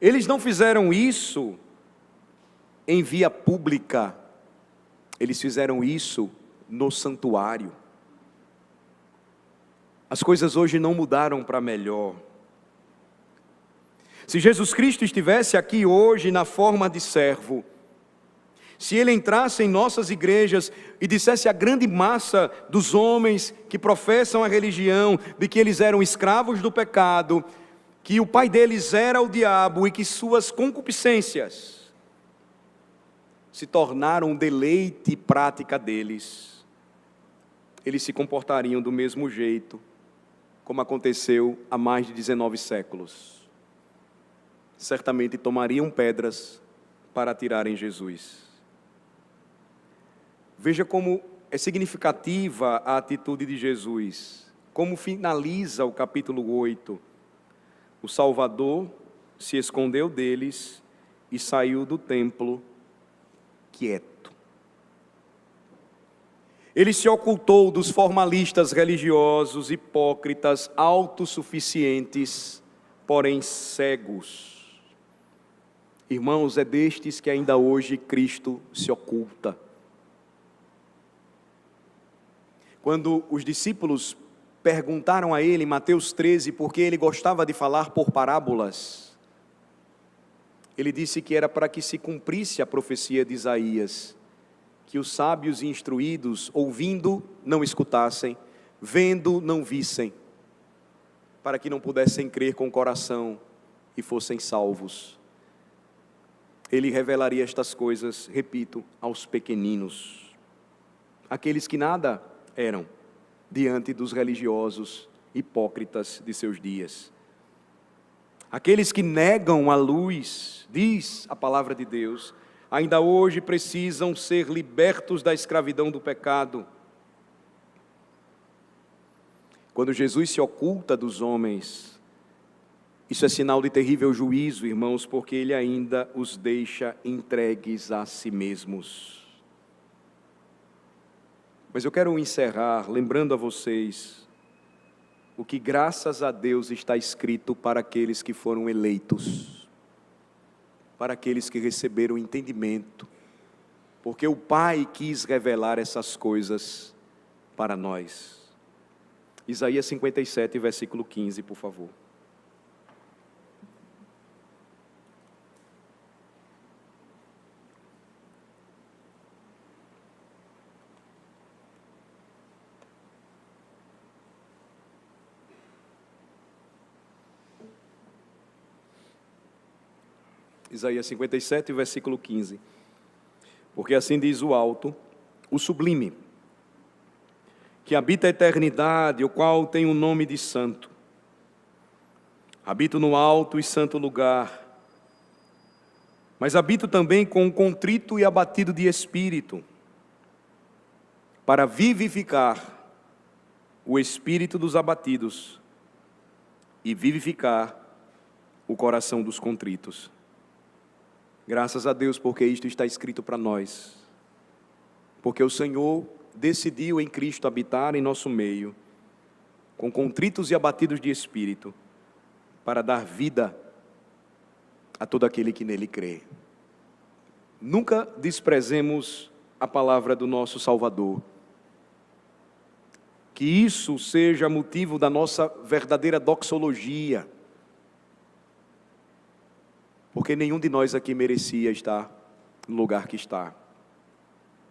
Eles não fizeram isso em via pública, eles fizeram isso no santuário. As coisas hoje não mudaram para melhor. Se Jesus Cristo estivesse aqui hoje na forma de servo, se Ele entrasse em nossas igrejas e dissesse à grande massa dos homens que professam a religião de que eles eram escravos do pecado, que o pai deles era o diabo e que suas concupiscências se tornaram um deleite e prática deles, eles se comportariam do mesmo jeito como aconteceu há mais de 19 séculos. Certamente tomariam pedras para atirar em Jesus. Veja como é significativa a atitude de Jesus, como finaliza o capítulo 8. O Salvador se escondeu deles e saiu do templo quieto. Ele se ocultou dos formalistas religiosos, hipócritas, autossuficientes, porém cegos. Irmãos, é destes que ainda hoje Cristo se oculta. Quando os discípulos perguntaram a ele, em Mateus 13, por que ele gostava de falar por parábolas, ele disse que era para que se cumprisse a profecia de Isaías, que os sábios e instruídos, ouvindo, não escutassem, vendo, não vissem, para que não pudessem crer com o coração e fossem salvos. Ele revelaria estas coisas, repito, aos pequeninos, aqueles que nada eram diante dos religiosos hipócritas de seus dias. Aqueles que negam a luz, diz a palavra de Deus, ainda hoje precisam ser libertos da escravidão do pecado. Quando Jesus se oculta dos homens, isso é sinal de terrível juízo, irmãos, porque Ele ainda os deixa entregues a si mesmos. Mas eu quero encerrar lembrando a vocês o que, graças a Deus, está escrito para aqueles que foram eleitos, para aqueles que receberam entendimento, porque o Pai quis revelar essas coisas para nós. Isaías 57, versículo 15, por favor. Isaías 57, versículo 15. Porque assim diz o alto, o sublime, que habita a eternidade, o qual tem o nome de santo. Habito no alto e santo lugar, mas habito também com o contrito e abatido de espírito, para vivificar o espírito dos abatidos e vivificar o coração dos contritos. Graças a Deus, porque isto está escrito para nós. Porque o Senhor decidiu em Cristo habitar em nosso meio, com contritos e abatidos de espírito, para dar vida a todo aquele que nele crê. Nunca desprezemos a palavra do nosso Salvador. Que isso seja motivo da nossa verdadeira doxologia. Porque nenhum de nós aqui merecia estar no lugar que está.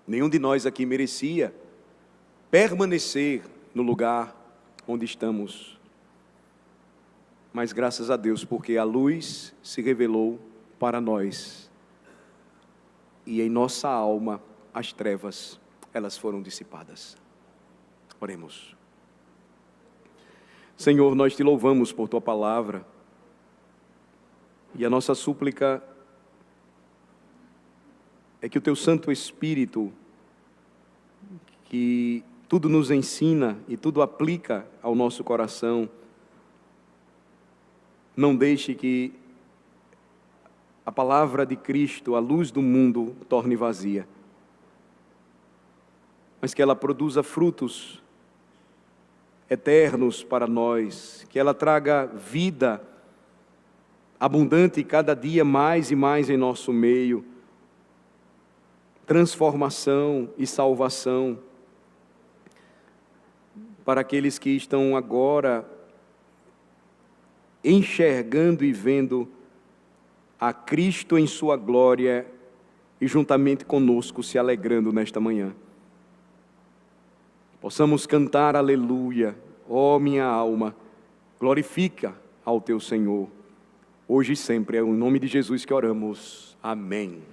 Nenhum de nós aqui merecia permanecer no lugar onde estamos. Mas graças a Deus, porque a luz se revelou para nós. E em nossa alma, as trevas, elas foram dissipadas. Oremos. Senhor, nós te louvamos por tua palavra. E a nossa súplica é que o teu Santo Espírito, que tudo nos ensina e tudo aplica ao nosso coração, não deixe que a palavra de Cristo, a luz do mundo, torne vazia, mas que ela produza frutos eternos para nós, que ela traga vida abundante cada dia mais e mais em nosso meio, transformação e salvação para aqueles que estão agora enxergando e vendo a Cristo em sua glória e juntamente conosco se alegrando nesta manhã. Possamos cantar aleluia, ó minha alma, glorifica ao teu Senhor. Hoje e sempre, é o nome de Jesus que oramos. Amém.